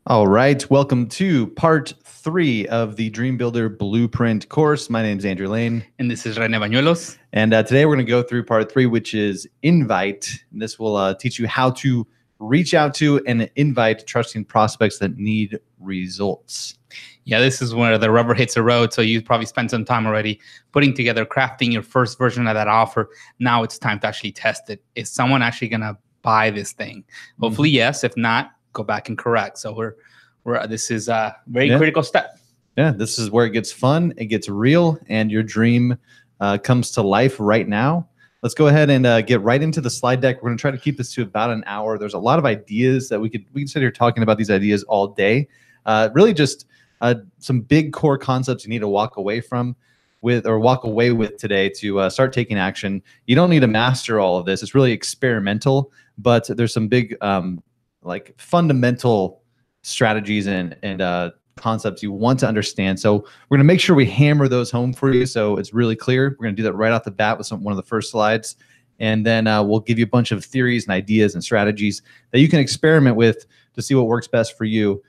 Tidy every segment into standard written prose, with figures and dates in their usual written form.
All right, welcome to part 3 of the Dream Builder Blueprint course. My name is Andrew Lane. And this is Rene Bañuelos. And today we're going to go through part 3, which is invite. And this will teach you how to reach out to and invite trusting prospects that need results. Yeah, this is where the rubber hits the road. So you probably spent some time already putting together, crafting your first version of that offer. Now it's time to actually test it. Is someone actually going to buy this thing? Hopefully, yes. If not, go back and correct. So this is a very critical step. Yeah, this is where it gets fun, it gets real, and your dream comes to life right now. Let's go ahead and get right into the slide deck. We're going to try to keep this to about an hour. There's a lot of ideas that we can sit here talking about these ideas all day. Really just some big core concepts you need to walk away with today to start taking action. You don't need to master all of this. It's really experimental, but there's some big like fundamental strategies and concepts you want to understand. So we're going to make sure we hammer those home for you so it's really clear. We're going to do that right off the bat with one of the first slides. And then we'll give you a bunch of theories and ideas and strategies that you can experiment with to see what works best for you.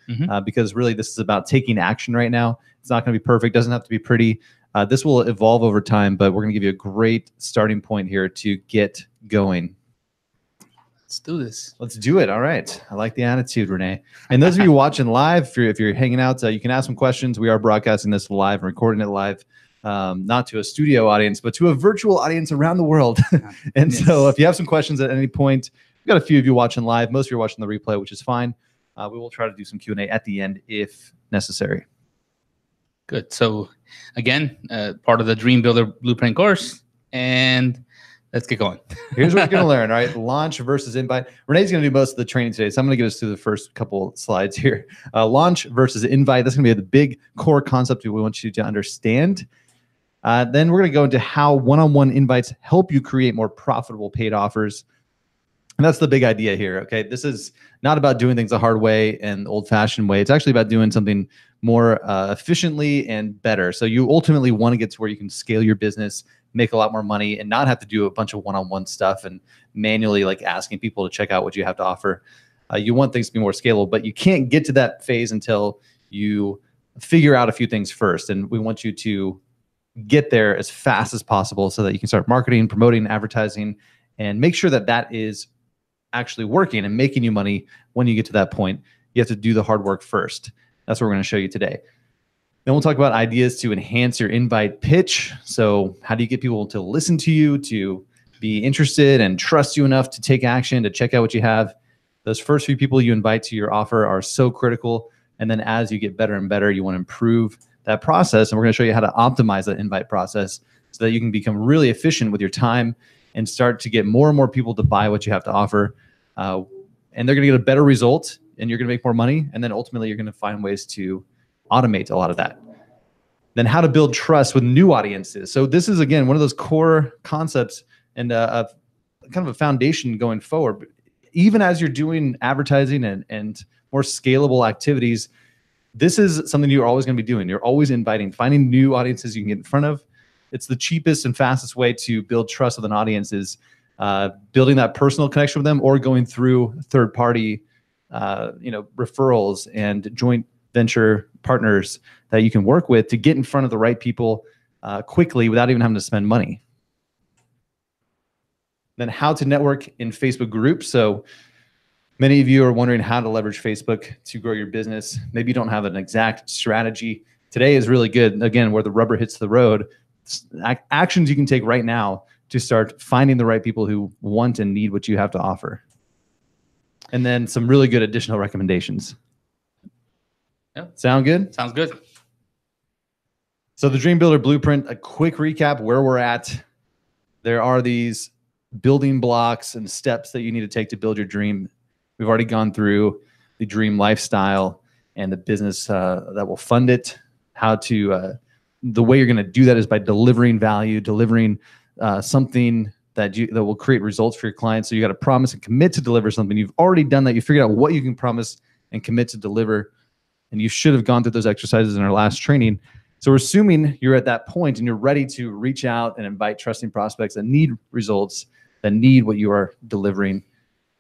Because really this is about taking action right now. It's not going to be perfect. Doesn't have to be pretty. This will evolve over time, but we're going to give you a great starting point here to get going. Let's do this. Let's do it. All right. I like the attitude, Rene. And those of you watching live, if you're hanging out, you can ask some questions. We are broadcasting this live and recording it live, not to a studio audience, but to a virtual audience around the world. So if you have some questions at any point, we've got a few of you watching live. Most of you are watching the replay, which is fine. We will try to do some Q&A at the end if necessary. Good. So again, part of the Dream Builder Blueprint course, and let's get going. Here's what you're going to learn. All right. Launch versus invite. Renee's going to do most of the training today. So I'm going to get us through the first couple slides here. Launch versus invite. That's going to be the big core concept we want you to understand. Then we're going to go into how one-on-one invites help you create more profitable paid offers. And that's the big idea here. Okay. This is not about doing things the hard way and old-fashioned way. It's actually about doing something more efficiently and better. So you ultimately want to get to where you can scale your business, make a lot more money, and not have to do a bunch of one-on-one stuff and manually like asking people to check out what you have to offer. You want things to be more scalable, but you can't get to that phase until you figure out a few things first. And we want you to get there as fast as possible so that you can start marketing, promoting, advertising, and make sure that that is actually working and making you money when you get to that point. You have to do the hard work first. That's what we're going to show you today. Then we'll talk about ideas to enhance your invite pitch. So how do you get people to listen to you, to be interested and trust you enough to take action, to check out what you have? Those first few people you invite to your offer are so critical. And then as you get better and better, you want to improve that process. And we're going to show you how to optimize that invite process so that you can become really efficient with your time and start to get more and more people to buy what you have to offer. And they're going to get a better result and you're going to make more money. And then ultimately you're going to find ways to automate a lot of that. Then how to build trust with new audiences. So this is, again, one of those core concepts and kind of a foundation going forward. Even as you're doing advertising and more scalable activities, this is something you're always going to be doing. You're always inviting, finding new audiences you can get in front of. It's the cheapest and fastest way to build trust with an audience is building that personal connection with them or going through third-party referrals and joint venture partners that you can work with to get in front of the right people quickly without even having to spend money. Then how to network in Facebook groups. So many of you are wondering how to leverage Facebook to grow your business. Maybe you don't have an exact strategy. Today is really good, again, where the rubber hits the road. Actions you can take right now to start finding the right people who want and need what you have to offer. And then some really good additional recommendations. Yeah. Sound good? Sounds good. So the Dream Builder Blueprint, a quick recap where we're at. There are these building blocks and steps that you need to take to build your dream. We've already gone through the dream lifestyle and the business that will fund it. How to, the way you're going to do that is by delivering value, delivering something that will create results for your clients. So you got to promise and commit to deliver something. You've already done that. You figured out what you can promise and commit to deliver. And you should have gone through those exercises in our last training. So we're assuming you're at that point and you're ready to reach out and invite trusting prospects that need results, that need what you are delivering.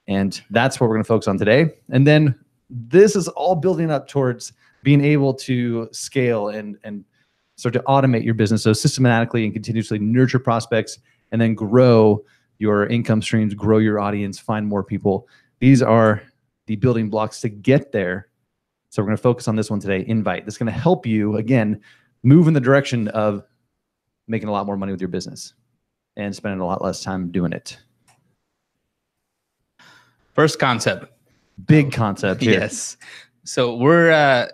And that's what we're going to focus on today. And then this is all building up towards being able to scale and start to automate your business. So systematically and continuously nurture prospects and then grow your income streams, grow your audience, find more people. These are the building blocks to get there. So we're going to focus on this one today, Invite. This is going to help you, again, move in the direction of making a lot more money with your business and spending a lot less time doing it. First concept. Big concept here. Yes. So we're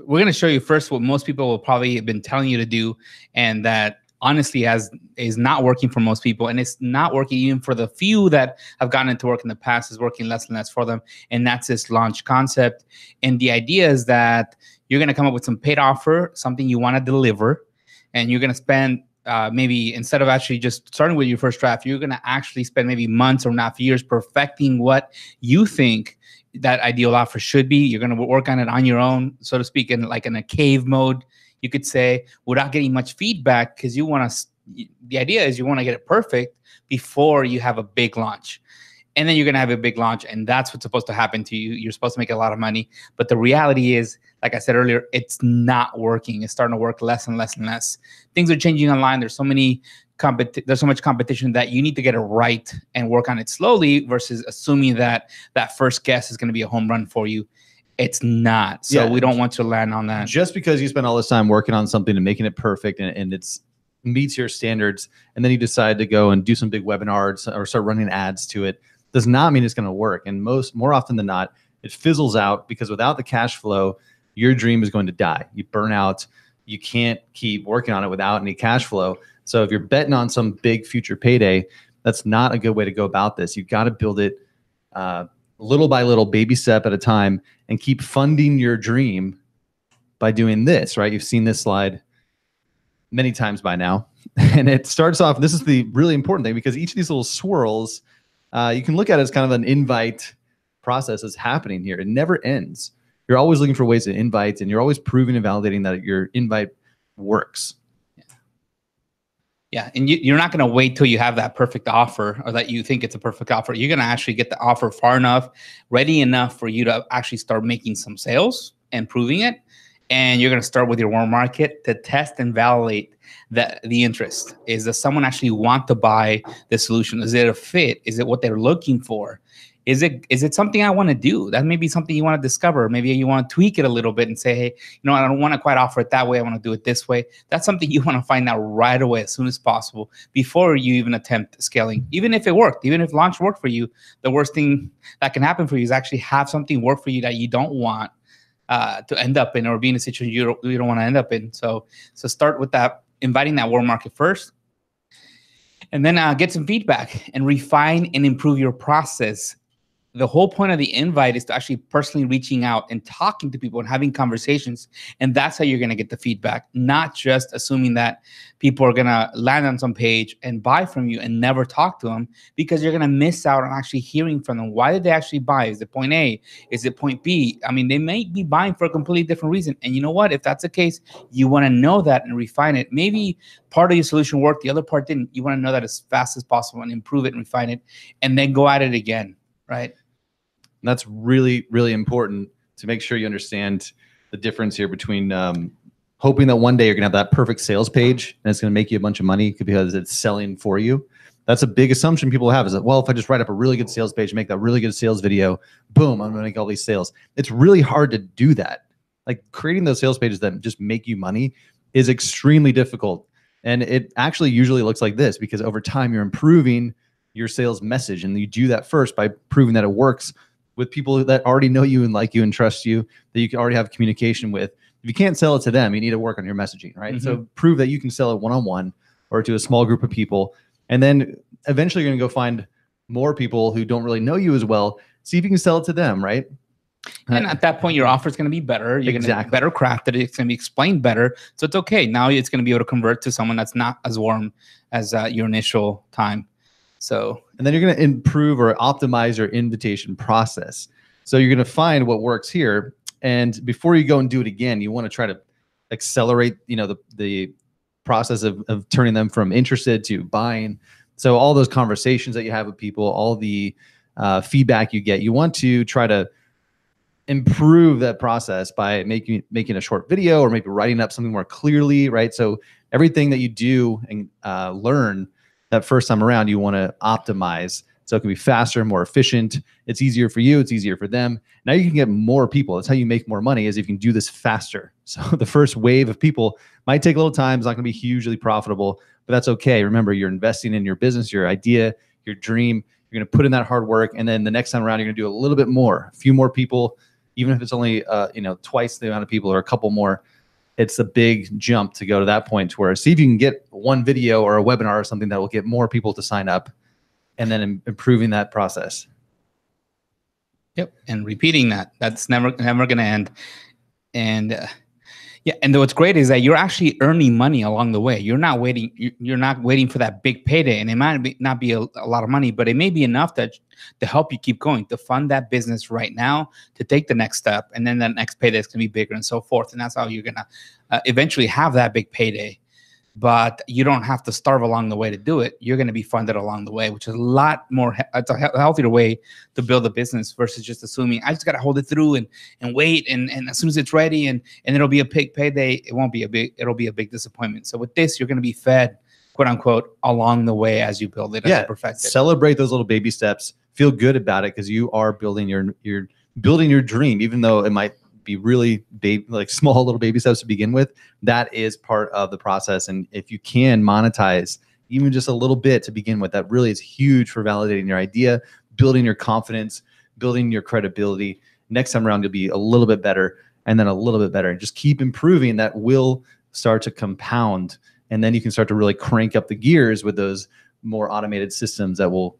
going to show you first what most people will probably have been telling you to do, and that honestly is not working for most people, and it's not working even for the few that have gotten into work in the past. Is working less and less for them, and that's this launch concept. And the idea is that you're going to come up with some paid offer, something you want to deliver, and you're going to spend maybe, instead of actually just starting with your first draft, you're going to actually spend maybe months or not years perfecting what you think that ideal offer should be. You're going to work on it on your own, so to speak, in a cave mode, you could say, without getting much feedback, because the idea is you want to get it perfect before you have a big launch. And then you're going to have a big launch, and that's what's supposed to happen to you. You're supposed to make a lot of money. But the reality is, like I said earlier, it's not working. It's starting to work less and less and less. Things are changing online. There's so much competition that you need to get it right and work on it slowly versus assuming that that first guess is going to be a home run for you. It's not. So we don't want to land on that. Just because you spend all this time working on something and making it perfect and it's meets your standards, and then you decide to go and do some big webinars or start running ads to it, does not mean it's going to work. And more often than not, it fizzles out, because without the cash flow, your dream is going to die. You burn out. You can't keep working on it without any cash flow. So if you're betting on some big future payday, that's not a good way to go about this. You've got to build it little by little, baby step at a time, and keep funding your dream by doing this, right? You've seen this slide many times by now. And it starts off, this is the really important thing, because each of these little swirls, you can look at it as kind of an invite process that's happening here. It never ends. You're always looking for ways to invite, and you're always proving and validating that your invite works. Yeah, and you're not going to wait till you have that perfect offer, or that you think it's a perfect offer. You're going to actually get the offer far enough, ready enough for you to actually start making some sales and proving it. And you're going to start with your warm market to test and validate that the interest. Does someone actually want to buy the solution? Is it a fit? Is it what they're looking for? Is it something I want to do? That may be something you want to discover. Maybe you want to tweak it a little bit and say, hey, I don't want to quite offer it that way. I want to do it this way. That's something you want to find out right away, as soon as possible, before you even attempt scaling. Even if it worked, even if launch worked for you, the worst thing that can happen for you is actually have something work for you that you don't want to end up in, or be in a situation you don't want to end up in. So start with that, inviting that warm market first, and then get some feedback and refine and improve your process. The whole point of the invite is to actually personally reaching out and talking to people and having conversations. And that's how you're going to get the feedback, not just assuming that people are going to land on some page and buy from you and never talk to them, because you're going to miss out on actually hearing from them. Why did they actually buy? Is it point A? Is it point B? I mean, they may be buying for a completely different reason. And you know what? If that's the case, you want to know that and refine it. Maybe part of your solution worked, the other part didn't. You want to know that as fast as possible and improve it and refine it, and then go at it again, right? And that's really, really important to make sure you understand the difference here between hoping that one day you're going to have that perfect sales page and it's going to make you a bunch of money because it's selling for you. That's a big assumption people have, is that, well, if I just write up a really good sales page, make that really good sales video, boom, I'm going to make all these sales. It's really hard to do that. Like, creating those sales pages that just make you money is extremely difficult. And it actually usually looks like this, because over time you're improving your sales message, and you do that first by proving that it works with people that already know you and like you and trust you, that you can already have communication with. If you can't sell it to them, you need to work on your messaging, right? Mm-hmm. So prove that you can sell it one-on-one or to a small group of people. And then eventually you're going to go find more people who don't really know you as well. See if you can sell it to them, right? And at that point, your offer is going to be better. You're going to be better crafted. It's going to be explained better. So it's okay. Now it's going to be able to convert to someone that's not as warm as your initial time. So, and then you're going to improve or optimize your invitation process. So you're going to find what works here. And before you go and do it again, you want to try to accelerate, the process of turning them from interested to buying. So all those conversations that you have with people, all the feedback you get, you want to try to improve that process by making a short video or maybe writing up something more clearly, right? So everything that you do and learn that first time around, you want to optimize so it can be faster, more efficient. It's easier for you. It's easier for them. Now you can get more people. That's how you make more money, is if you can do this faster. So the first wave of people might take a little time. It's not going to be hugely profitable, but that's okay. Remember, you're investing in your business, your idea, your dream. You're going to put in that hard work. And then the next time around, you're going to do a little bit more, a few more people, even if it's only, twice the amount of people or a couple more. It's a big jump to go to that point to where, see if you can get one video or a webinar or something that will get more people to sign up, and then improving that process. Yep. And repeating that. That's never going to end. And and what's great is that you're actually earning money along the way. You're not waiting. You're not waiting for that big payday, and it might not be a lot of money, but it may be enough to help you keep going, to fund that business right now, to take the next step, and then that next payday is going to be bigger and so forth. And that's how you're going to eventually have that big payday. But you don't have to starve along the way to do it. You're going to be funded along the way, which is a lot more. It's a healthier way to build a business versus just assuming I just got to hold it through and wait. And as soon as it's ready and it'll be a big payday, it won't be a big. It'll be a big disappointment. So with this, you're going to be fed, quote unquote, along the way as you build it. As you perfect it. Celebrate those little baby steps. Feel good about it because you are building you're building your dream, even though it might be really small little baby steps to begin with. That is part of the process. And if you can monetize even just a little bit to begin with, that really is huge for validating your idea, building your confidence, building your credibility. Next time around, you'll be a little bit better, and then a little bit better, and just keep improving. That will start to compound. And then you can start to really crank up the gears with those more automated systems that will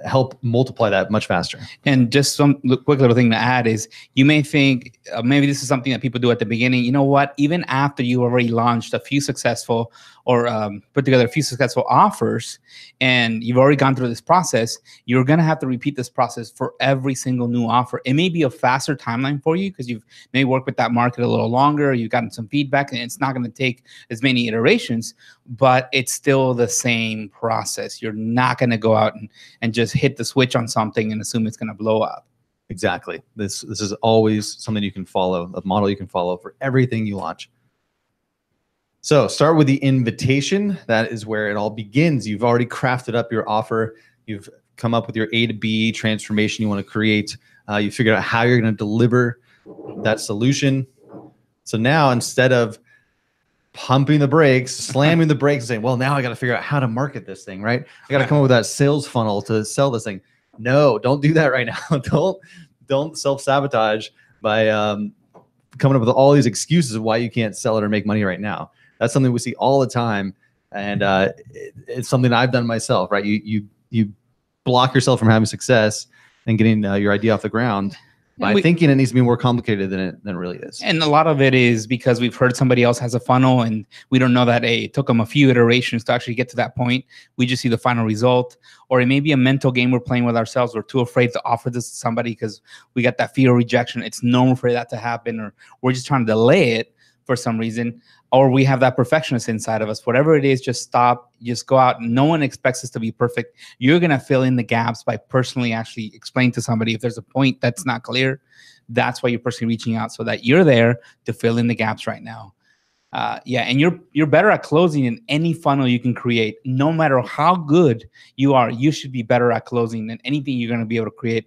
help multiply that much faster. And just some quick little thing to add is, you may think maybe this is something that people do at the beginning. You know what? Even after you already launched a few successful or put together a few successful offers, and you've already gone through this process, you're going to have to repeat this process for every single new offer. It may be a faster timeline for you because you've maybe worked with that market a little longer. You've gotten some feedback, and it's not going to take as many iterations, but it's still the same process. You're not going to go out and just hit the switch on something and assume it's going to blow up. Exactly. This is always something you can follow, a model you can follow for everything you launch. So start with the invitation. That is where it all begins. You've already crafted up your offer. You've come up with your A to B transformation you want to create. You figured out how you're going to deliver that solution. So now, instead of pumping the brakes, slamming the brakes, and saying, well, now I got to figure out how to market this thing, right? I got to come up with that sales funnel to sell this thing. No, don't do that right now. Don't self-sabotage by coming up with all these excuses of why you can't sell it or make money right now. That's something we see all the time, and it's something I've done myself. Right? You block yourself from having success and getting your idea off the ground by thinking it needs to be more complicated than it really is. And a lot of it is because we've heard somebody else has a funnel, and we don't know that it took them a few iterations to actually get to that point. We just see the final result. Or it may be a mental game we're playing with ourselves. We're too afraid to offer this to somebody because we got that fear of rejection. It's normal for that to happen, or we're just trying to delay it for some reason. Or we have that perfectionist inside of us. Whatever it is, just stop, just go out. No one expects us to be perfect. You're going to fill in the gaps by personally actually explaining to somebody if there's a point that's not clear. That's why you're personally reaching out, so that you're there to fill in the gaps right now. And you're better at closing in any funnel you can create. No matter how good you are, you should be better at closing than anything you're going to be able to create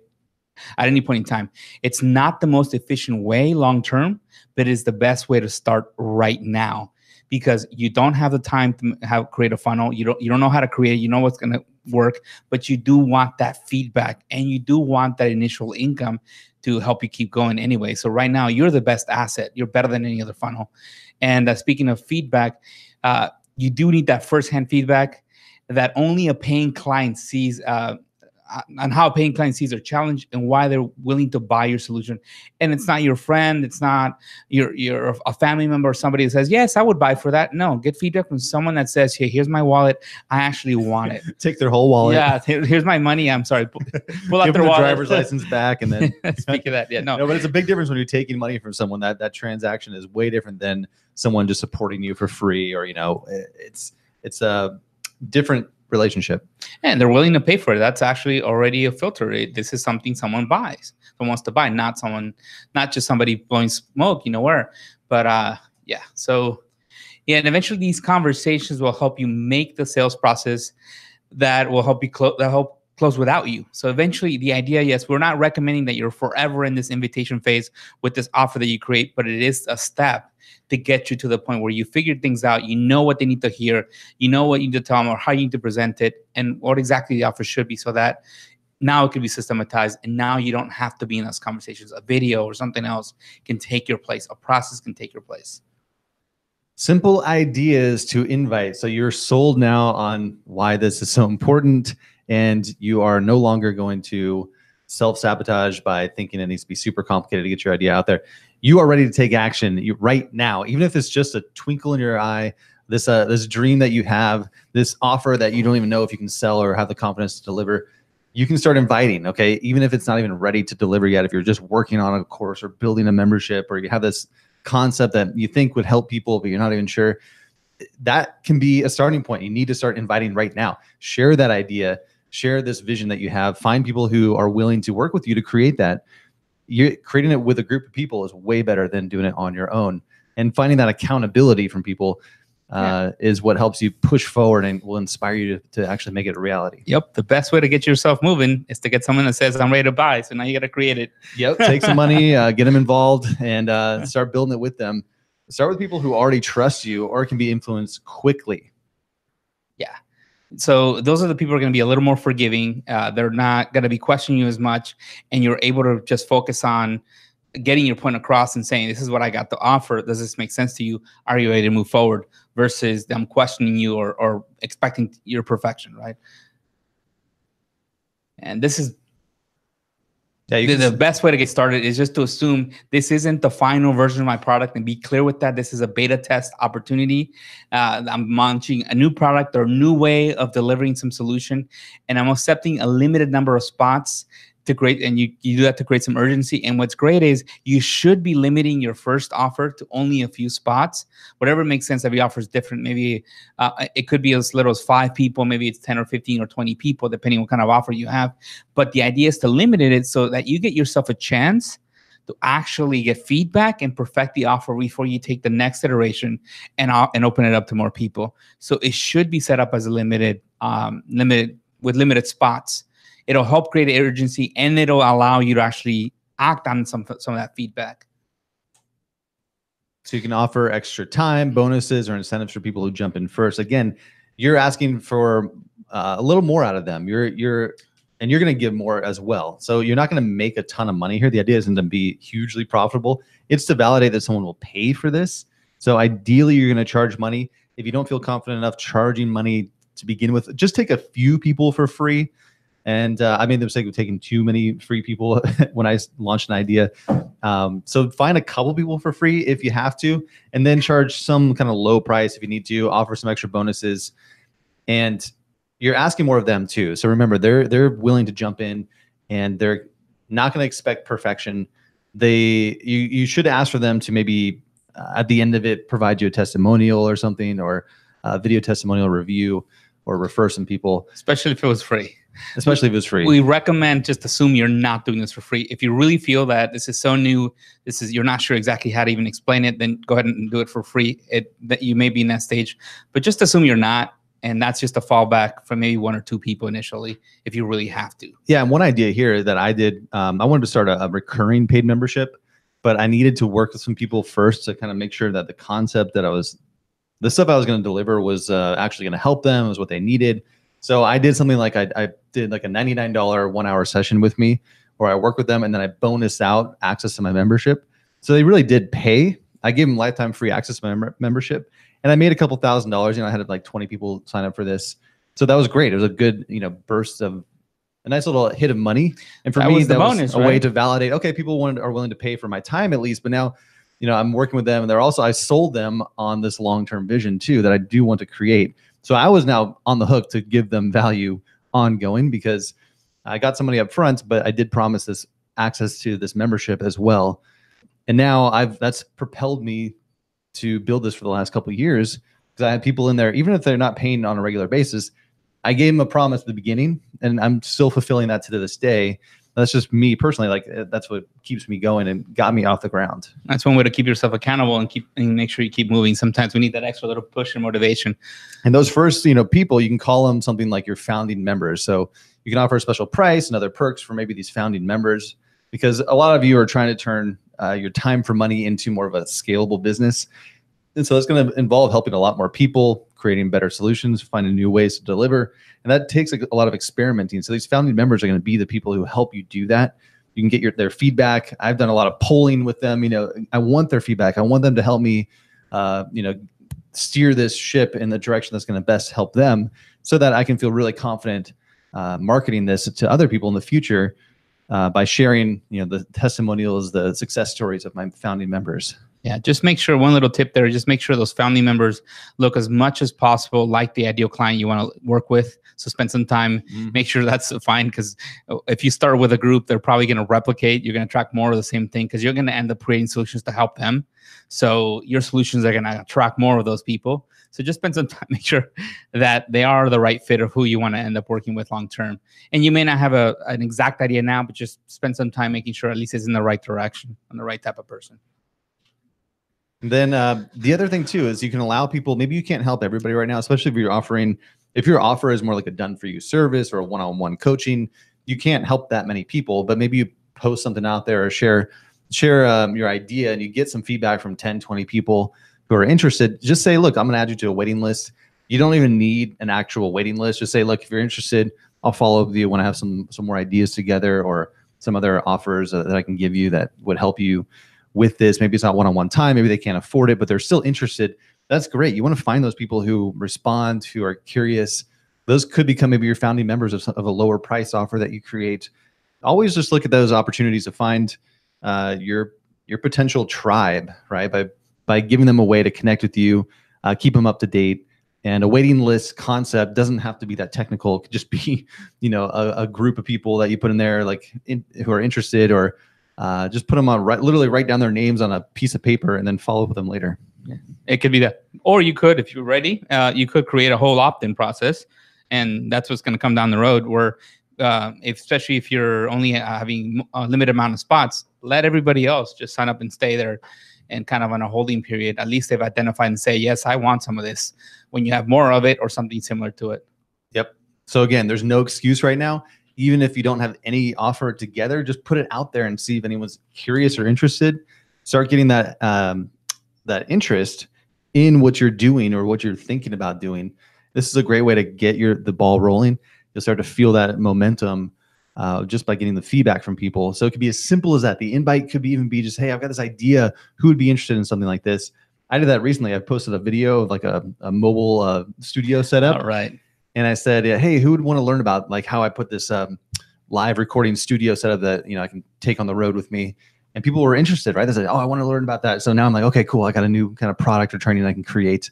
at any point in time. It's not the most efficient way long term, but it's the best way to start right now, because you don't have the time to create a funnel. You don't know how to create. You know what's going to work, but you do want that feedback, and you do want that initial income to help you keep going anyway. So right now, you're the best asset. You're better than any other funnel. And speaking of feedback, you do need that firsthand feedback that only a paying client sees, on how a paying client sees their challenge and why they're willing to buy your solution. And it's not your friend. It's not your a family member or somebody that says, yes, I would buy for that. No, get feedback from someone that says, hey, here's my wallet. I actually want it. Take their whole wallet. Yeah, here's my money. I'm sorry. Pull out Give their them wallet. the driver's license back, and then speak of that. Yeah, no, but it's a big difference when you're taking money from someone. That transaction is way different than someone just supporting you for free, or it's a different relationship. And they're willing to pay for it. That's actually already a filter. This is something someone buys, someone wants to buy, not just somebody blowing smoke, where. But yeah, so yeah, and eventually these conversations will help you make the sales process that will help you close without you. So eventually the idea, yes, we're not recommending that you're forever in this invitation phase with this offer that you create, but it is a step to get you to the point where you figure things out, you know what they need to hear, you know what you need to tell them or how you need to present it and what exactly the offer should be, so that now it can be systematized and now you don't have to be in those conversations. A video or something else can take your place. A process can take your place. Simple ideas to invite. So you're sold now on why this is so important, and you are no longer going to self-sabotage by thinking it needs to be super complicated to get your idea out there. You are ready to take action right now, even if it's just a twinkle in your eye, this dream that you have, this offer that you don't even know if you can sell or have the confidence to deliver. You can start inviting, okay? Even if it's not even ready to deliver yet, if you're just working on a course or building a membership, or you have this concept that you think would help people, but you're not even sure, that can be a starting point. You need to start inviting right now. Share that idea, share this vision that you have, find people who are willing to work with you to create that. You're creating it with a group of people is way better than doing it on your own. And finding that accountability from people is what helps you push forward and will inspire you to actually make it a reality. Yep. The best way to get yourself moving is to get someone that says, I'm ready to buy. So now you got to create it. Yep. Take some money, get them involved, and start building it with them. Start with people who already trust you or can be influenced quickly. Yeah. So those are the people who are going to be a little more forgiving. They're not going to be questioning you as much, and you're able to just focus on getting your point across and saying, this is what I got to offer. Does this make sense to you? Are you ready to move forward? Versus them questioning you or expecting your perfection, right? And this is the best way to get started is just to assume this isn't the final version of my product and be clear with that. This is a beta test opportunity. I'm launching a new product or a new way of delivering some solution, and I'm accepting a limited number of spots to create, and you do that to create some urgency. And what's great is you should be limiting your first offer to only a few spots. Whatever makes sense. Every offer is different. Maybe it could be as little as 5 people. Maybe it's 10 or 15 or 20 people, depending on what kind of offer you have. But the idea is to limit it so that you get yourself a chance to actually get feedback and perfect the offer before you take the next iteration and open it up to more people. So it should be set up as a limited with limited spots. It'll help create urgency, and it'll allow you to actually act on some of that feedback. So you can offer extra time, bonuses, or incentives for people who jump in first. Again, you're asking for a little more out of them. You're going to give more as well. So you're not going to make a ton of money here. The idea isn't to be hugely profitable. It's to validate that someone will pay for this. So ideally, you're going to charge money. If you don't feel confident enough charging money to begin with, just take a few people for free. And I made the mistake of taking too many free people when I launched an idea. So find a couple people for free if you have to, and then charge some kind of low price if you need to, offer some extra bonuses. And you're asking more of them too. So remember, they're willing to jump in, and they're not going to expect perfection. You should ask for them to maybe at the end of it provide you a testimonial or something, or a video testimonial review, or refer some people. Especially if it was free. Especially if it's free. We recommend just assume you're not doing this for free. If you really feel that this is so new, you're not sure exactly how to even explain it, then go ahead and do it for free. That you may be in that stage, but just assume you're not, and that's just a fallback for maybe 1 or 2 people initially if you really have to. Yeah, and one idea here that I did, I wanted to start a recurring paid membership, but I needed to work with some people first to kind of make sure that the concept that the stuff I was going to deliver was actually going to help them, was what they needed. So I did something like I did like a $99 1-hour session with me, where I work with them, and then I bonus out access to my membership. So they really did pay. I gave them lifetime free access to my membership, and I made a couple $1,000s. I had like 20 people sign up for this. So that was great. It was a good, burst of a nice little hit of money. And for me, that was a way to validate, okay, people are willing to pay for my time at least, but now, I'm working with them, and I sold them on this long-term vision too, that I do want to create. So I was now on the hook to give them value ongoing, because I got some money up front, but I did promise this access to this membership as well. And now that's propelled me to build this for the last couple of years, because I had people in there, even if they're not paying on a regular basis, I gave them a promise at the beginning, and I'm still fulfilling that to this day. That's just me personally. Like that's what keeps me going and got me off the ground. That's one way to keep yourself accountable and make sure you keep moving. Sometimes we need that extra little push and motivation. And those first, people, you can call them something like your founding members. So you can offer a special price and other perks for maybe these founding members, because a lot of you are trying to turn your time for money into more of a scalable business. And so it's going to involve helping a lot more people, creating better solutions, finding new ways to deliver. And that takes a lot of experimenting. So these founding members are going to be the people who help you do that. You can get their feedback. I've done a lot of polling with them. I want their feedback. I want them to help me, steer this ship in the direction that's going to best help them, so that I can feel really confident marketing this to other people in the future by sharing, the testimonials, the success stories of my founding members. Yeah, just make sure, one little tip there, just make sure those founding members look as much as possible like the ideal client you want to work with. So spend some time, make sure that's fine, because if you start with a group, they're probably going to replicate. You're going to attract more of the same thing, because you're going to end up creating solutions to help them. So your solutions are going to attract more of those people. So just spend some time, make sure that they are the right fit of who you want to end up working with long term. And you may not have an exact idea now, but just spend some time making sure at least it's in the right direction, on the right type of person. And then the other thing too is you can allow people, maybe you can't help everybody right now, especially if your offer is more like a done-for-you service or a one-on-one coaching, you can't help that many people, but maybe you post something out there or share your idea, and you get some feedback from 10, 20 people who are interested. Just say, look, I'm going to add you to a waiting list. You don't even need an actual waiting list. Just say, look, if you're interested, I'll follow up with you when I have some more ideas together, or some other offers that I can give you that would help you with this. Maybe it's not one-on-one time, maybe they can't afford it, but they're still interested. That's great. You want to find those people who respond, who are curious. Those could become maybe your founding members of a lower price offer that you create. Always just look at those opportunities to find your potential tribe, right? By giving them a way to connect with you, keep them up to date. And a waiting list concept doesn't have to be that technical. It could just be, a group of people that you put in there, who are interested, or just put them on, literally write down their names on a piece of paper and then follow up with them later. Yeah. It could be that. Or you could, if you're ready, you could create a whole opt-in process. And that's what's going to come down the road, where especially if you're only having a limited amount of spots, let everybody else just sign up and stay there, and kind of on a holding period. At least they've identified and say, yes, I want some of this, when you have more of it or something similar to it. Yep. So again, there's no excuse right now. Even if you don't have any offer together, just put it out there and see if anyone's curious or interested. Start getting that interest in what you're doing or what you're thinking about doing. This is a great way to get the ball rolling. You'll start to feel that momentum just by getting the feedback from people. So it could be as simple as that. The invite could even be just, hey, I've got this idea. Who would be interested in something like this? I did that recently. I posted a video of like a mobile studio setup. All right. And I said, hey, who would want to learn about like how I put this live recording studio setup that I can take on the road with me? And people were interested, right? They said, oh, I want to learn about that. So now I'm like, okay, cool. I got a new kind of product or training I can create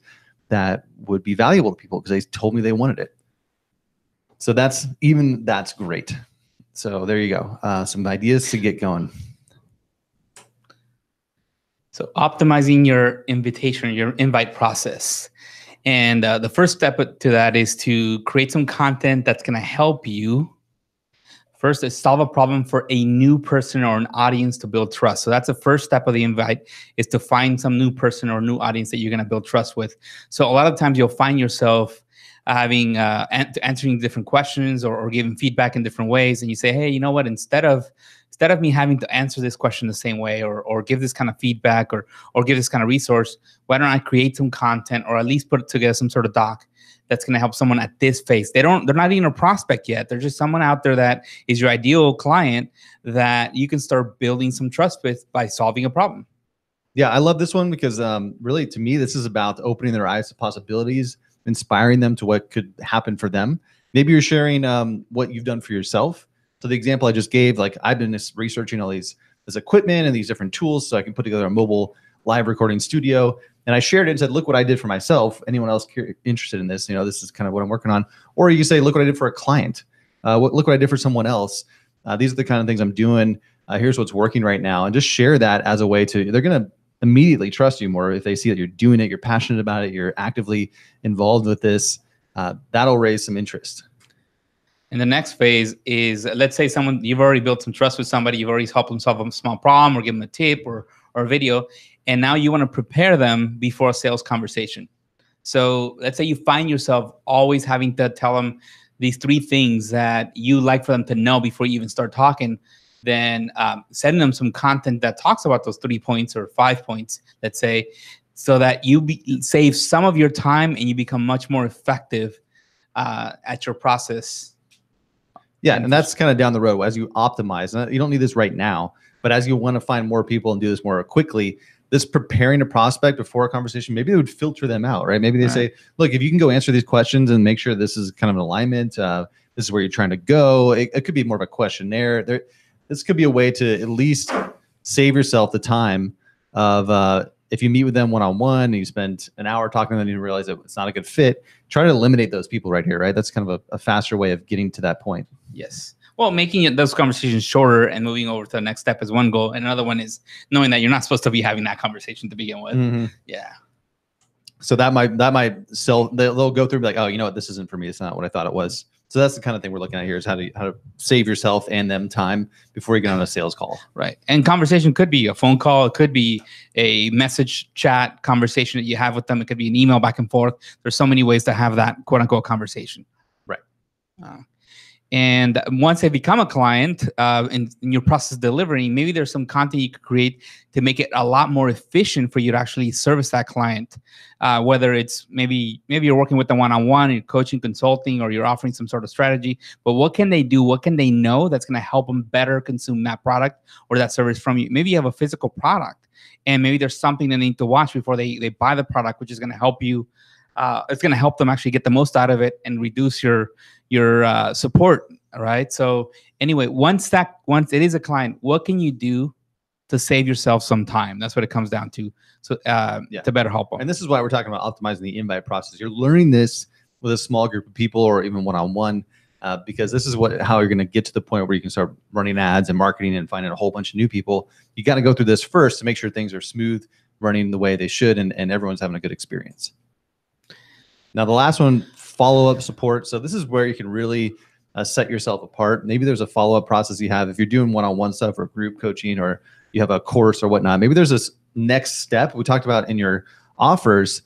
that would be valuable to people because they told me they wanted it. So that's great. So there you go. Some ideas to get going. So optimizing your invitation, your invite process. And the first step to that is to create some content that's going to help you. First is solve a problem for a new person or an audience to build trust. So that's the first step of the invite, is to find some new person or new audience that you're going to build trust with. So a lot of times you'll find yourself having answering different questions or giving feedback in different ways. And you say, hey, you know what, instead of me having to answer this question the same way or give this kind of feedback or give this kind of resource, why don't I create some content or at least put together some sort of doc that's going to help someone at this phase. They're not even a prospect yet. They're just someone out there that is your ideal client that you can start building some trust with by solving a problem. Yeah, I love this one because really, to me, this is about opening their eyes to possibilities, inspiring them to what could happen for them. Maybe you're sharing what you've done for yourself. So the example I just gave, like I've been researching all this equipment and these different tools so I can put together a mobile live recording studio. And I shared it and said, look what I did for myself. Anyone else interested in this? This is kind of what I'm working on. Or you can say, look what I did for a client. Look what I did for someone else. These are the kind of things I'm doing. Here's what's working right now. And just share that as a way they're going to immediately trust you more if they see that you're doing it, you're passionate about it, you're actively involved with this. that'll raise some interest. And the next phase is, let's say you've already built some trust with somebody, you've already helped them solve a small problem or give them a tip or a video, and now you want to prepare them before a sales conversation. So let's say you find yourself always having to tell them these 3 things that you like for them to know before you even start talking. Then sending them some content that talks about those 3 points or 5 points, let's say, so that you save some of your time and you become much more effective at your process. Yeah, and that's kind of down the road as you optimize. You don't need this right now, but as you want to find more people and do this more quickly, this preparing a prospect before a conversation, maybe they would filter them out, right? Maybe they say, look, if you can go answer these questions and make sure this is kind of an alignment, this is where you're trying to go. It could be more of a questionnaire. This could be a way to at least save yourself the time of if you meet with them one-on-one and you spend an hour talking to them and you realize that it's not a good fit, try to eliminate those people right here, right? That's kind of a faster way of getting to that point. Yes. Well, making those conversations shorter and moving over to the next step is one goal. And another one is knowing that you're not supposed to be having that conversation to begin with. Mm-hmm. Yeah. So that might sell. They'll go through and be like, oh, you know what? This isn't for me. It's not what I thought it was. So that's the kind of thing we're looking at here is how to save yourself and them time before you get on a sales call. Right. And conversation could be a phone call. It could be a message chat conversation that you have with them. It could be an email back and forth. There's so many ways to have that quote unquote conversation. Right. And once they become a client in your process of delivering, maybe there's some content you could create to make it a lot more efficient for you to actually service that client. Whether it's maybe you're working with them one-on-one, you're coaching, consulting, or you're offering some sort of strategy. But what can they do? What can they know that's going to help them better consume that product or that service from you? Maybe you have a physical product, and maybe there's something they need to watch before they buy the product, which is going to help you. It's going to help them actually get the most out of it and reduce your support. All right. So anyway, once it is a client, what can you do to save yourself some time? That's what it comes down to. So to better help them. And this is why we're talking about optimizing the invite process. You're learning this with a small group of people or even one-on-one, because this is how you're going to get to the point where you can start running ads and marketing and finding a whole bunch of new people. You got to go through this first to make sure things are smooth, running the way they should, and everyone's having a good experience. Now, the last one, follow-up support. So this is where you can really set yourself apart. Maybe there's a follow-up process you have. If you're doing one-on-one stuff or group coaching or you have a course or whatnot, maybe there's this next step we talked about in your offers.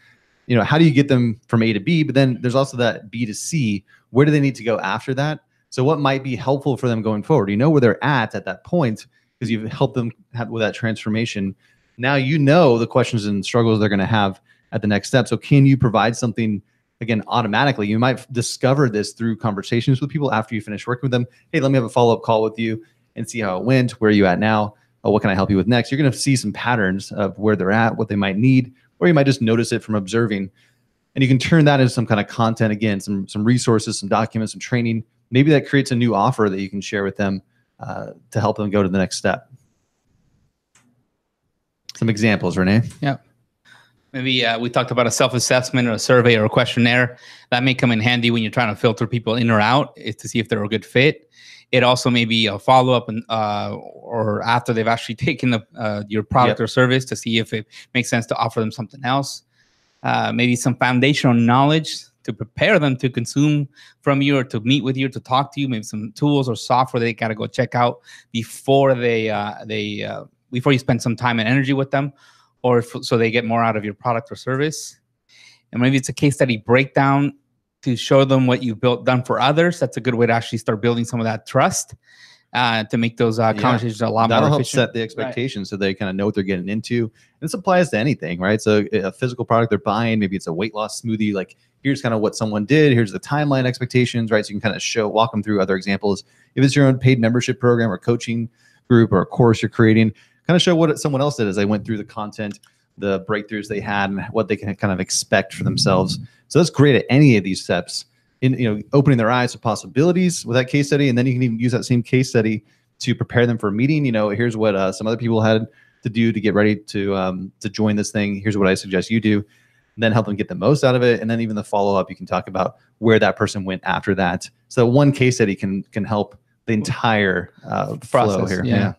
You know, how do you get them from A to B? But then there's also that B to C. Where do they need to go after that? So what might be helpful for them going forward? You know where they're at that point because you've helped them with that transformation. Now you know the questions and struggles they're going to have at the next step. So can you provide something, again, automatically? You might discover this through conversations with people after you finish working with them. Hey, let me have a follow-up call with you and see how it went. Where are you at now? What can I help you with next? You're going to see some patterns of where they're at, what they might need, or you might just notice it from observing. And you can turn that into some kind of content, again, some resources, some documents, some training. Maybe that creates a new offer that you can share with them to help them go to the next step. Some examples, Renee. Yeah. Maybe we talked about a self-assessment or a survey or a questionnaire. That may come in handy when you're trying to filter people in or out, is to see if they're a good fit. It also may be a follow-up or after they've actually taken your product or service to see if it makes sense to offer them something else. Maybe some foundational knowledge to prepare them to consume from you or to meet with you, to talk to you. Maybe some tools or software they got to go check out before before you spend some time and energy with them, or so they get more out of your product or service. And maybe it's a case study breakdown to show them what you've done for others. That's a good way to actually start building some of that trust to make those conversations a lot more efficient. That'll help set the expectations so they kind of know what they're getting into. And this applies to anything, right? So a physical product they're buying, maybe it's a weight loss smoothie. Like here's kind of what someone did. Here's the timeline expectations, right? So you can kind of walk them through other examples. If it's your own paid membership program or coaching group or a course you're creating, kind of show what someone else did as they went through the content, the breakthroughs they had, and what they can kind of expect for themselves. So that's great at any of these steps in opening their eyes to possibilities with that case study. And then you can even use that same case study to prepare them for a meeting. Here's what some other people had to do to get ready to join this thing. Here's what I suggest you do. And then help them get the most out of it. And then even the follow-up, you can talk about where that person went after that. So one case study can help the entire flow here. Yeah.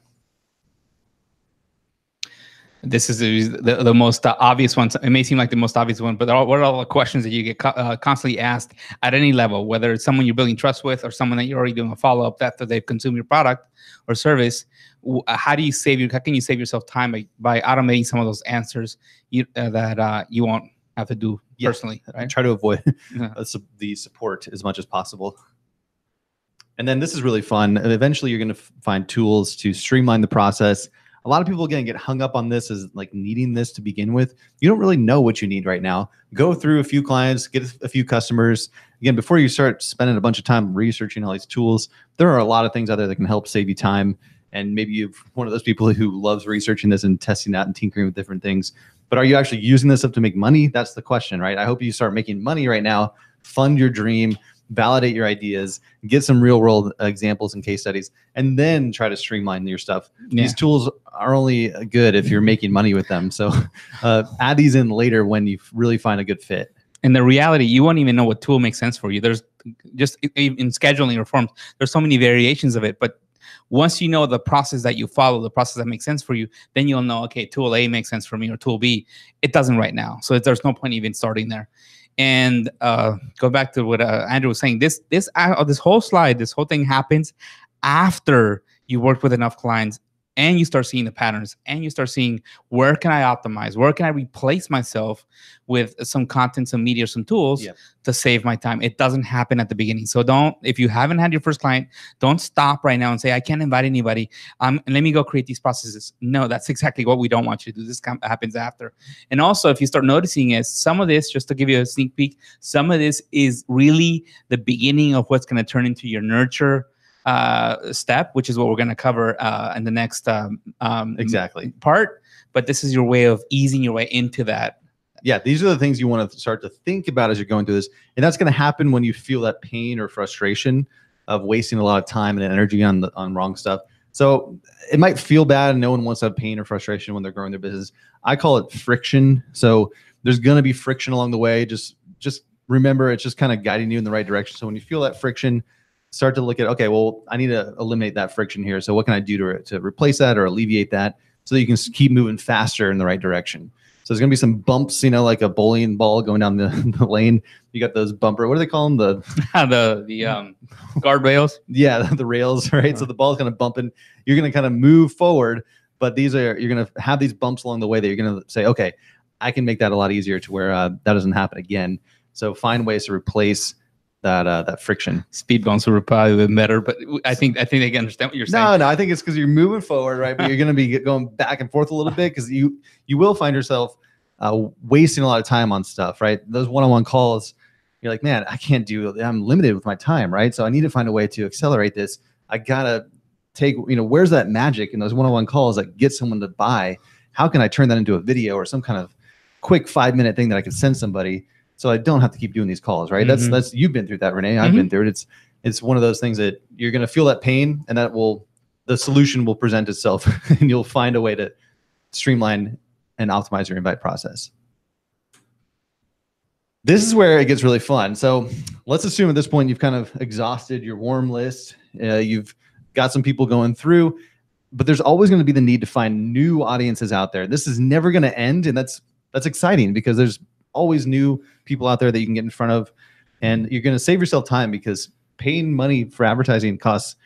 This is the most obvious one. It may seem like the most obvious one, but what are all the questions that you get constantly asked at any level, whether it's someone you're building trust with or someone that you're already doing a follow-up after they've consumed your product or service? How can you save yourself time by automating some of those answers that you won't have to do personally? Right? Try to avoid the support as much as possible. And then this is really fun. And eventually you're going to find tools to streamline the process. A lot of people are going to get hung up on this as like needing this to begin with. You don't really know what you need right now. Go through a few clients, get a few customers. Again, before you start spending a bunch of time researching all these tools, there are a lot of things out there that can help save you time. And maybe you're one of those people who loves researching this and testing out and tinkering with different things. But are you actually using this stuff to make money? That's the question, right? I hope you start making money right now, fund your dream, validate your ideas, get some real world examples and case studies, and then try to streamline your stuff. Yeah. These tools are only good if you're making money with them. So add these in later when you really find a good fit. And the reality, you won't even know what tool makes sense for you. There's just in scheduling or forms, there's so many variations of it. But once you know the process that you follow, the process that makes sense for you, then you'll know, okay, tool A makes sense for me or tool B. It doesn't right now. So there's no point even starting there. And go back to what Andrew was saying. This whole slide, this whole thing happens after you work with enough clients and you start seeing the patterns and you start seeing where can I optimize, where can I replace myself with some content, some media, some tools to save my time. It doesn't happen at the beginning. So if you haven't had your first client, don't stop right now and say, I can't invite anybody. And let me go create these processes. No, that's exactly what we don't want you to do. This happens after. And also, if you start noticing is some of this, just to give you a sneak peek, some of this is really the beginning of what's going to turn into your nurture step, which is what we're going to cover in the next part. But this is your way of easing your way into that. Yeah, these are the things you want to start to think about as you're going through this. And that's going to happen when you feel that pain or frustration of wasting a lot of time and energy on wrong stuff. So it might feel bad and no one wants to have pain or frustration when they're growing their business. I call it friction. So there's going to be friction along the way. Just remember, it's just kind of guiding you in the right direction. So when you feel that friction, start to look at, okay, well, I need to eliminate that friction here. So what can I do to replace that or alleviate that so that you can keep moving faster in the right direction? So there's going to be some bumps, like a bowling ball going down the lane. You got those bumper, what do they call them? The guardrails. Yeah, the rails, right? So the ball's kind of bumping. You're going to kind of move forward, but you're going to have these bumps along the way that you're going to say, okay, I can make that a lot easier to where that doesn't happen again. So find ways to replace that friction. Speed bumps were probably better, but I think they can understand what you're saying. No, I think it's because you're moving forward, right? But you're going to be going back and forth a little bit because you will find yourself wasting a lot of time on stuff, right? Those one-on-one calls, you're like, man, I can't I'm limited with my time, right? So I need to find a way to accelerate this. I gotta take, where's that magic in those one-on-one calls that get someone to buy? How can I turn that into a video or some kind of quick 5-minute thing that I can send somebody? So I don't have to keep doing these calls, right? Mm-hmm. That's you've been through that, Renee. I've been through it. It's one of those things that you're going to feel that pain, and the solution will present itself, and you'll find a way to streamline and optimize your invite process. This is where it gets really fun. So let's assume at this point you've kind of exhausted your warm list. You've got some people going through, but there's always going to be the need to find new audiences out there. This is never going to end, and that's exciting because there's always new people out there that you can get in front of, and you're going to save yourself time because paying money for advertising costs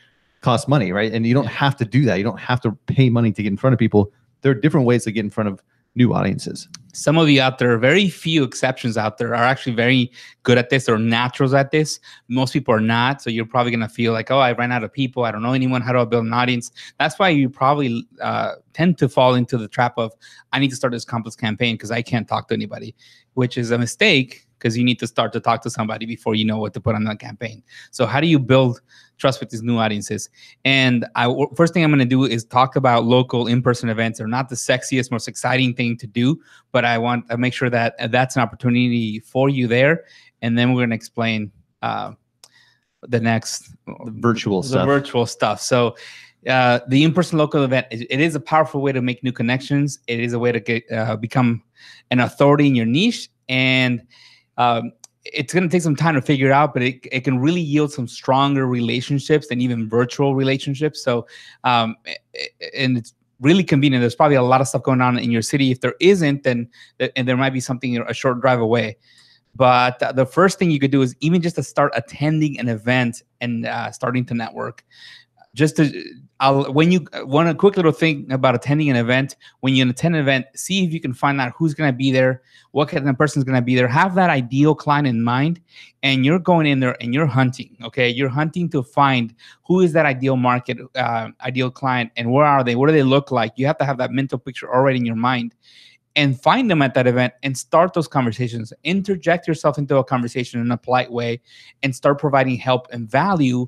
money, right? And you don't have to do that. You don't have to pay money to get in front of people. There are different ways to get in front of new audiences. Some of you out there, very few exceptions out there, are actually very good at this or naturals at this. Most people are not. So you're probably going to feel like, oh, I ran out of people. I don't know anyone. How do I build an audience? That's why you probably tend to fall into the trap of, I need to start this complex campaign because I can't talk to anybody, which is a mistake because you need to start to talk to somebody before you know what to put on that campaign. So how do you build trust with these new audiences? And first thing I'm going to do is talk about local in-person events. They're not the sexiest, most exciting thing to do, but I want to make sure that that's an opportunity for you there. And then we're going to explain the virtual stuff. So the in-person local event, it is a powerful way to make new connections. It is a way to become an authority in your niche. And it's going to take some time to figure it out, but it can really yield some stronger relationships than even virtual relationships. So, and really convenient. There's probably a lot of stuff going on in your city. If there isn't, then and there might be something a short drive away. But the first thing you could do is even just to start attending an event and starting to network. Just to, when you want a quick little thing about attending an event, when you attend an event, see if you can find out who's going to be there, what kind of person is going to be there. Have that ideal client in mind, and you're going in there and you're hunting. Okay, you're hunting to find who is that ideal market, ideal client, and where are they? What do they look like? You have to have that mental picture already in your mind, and find them at that event and start those conversations. Interject yourself into a conversation in a polite way, and start providing help and value.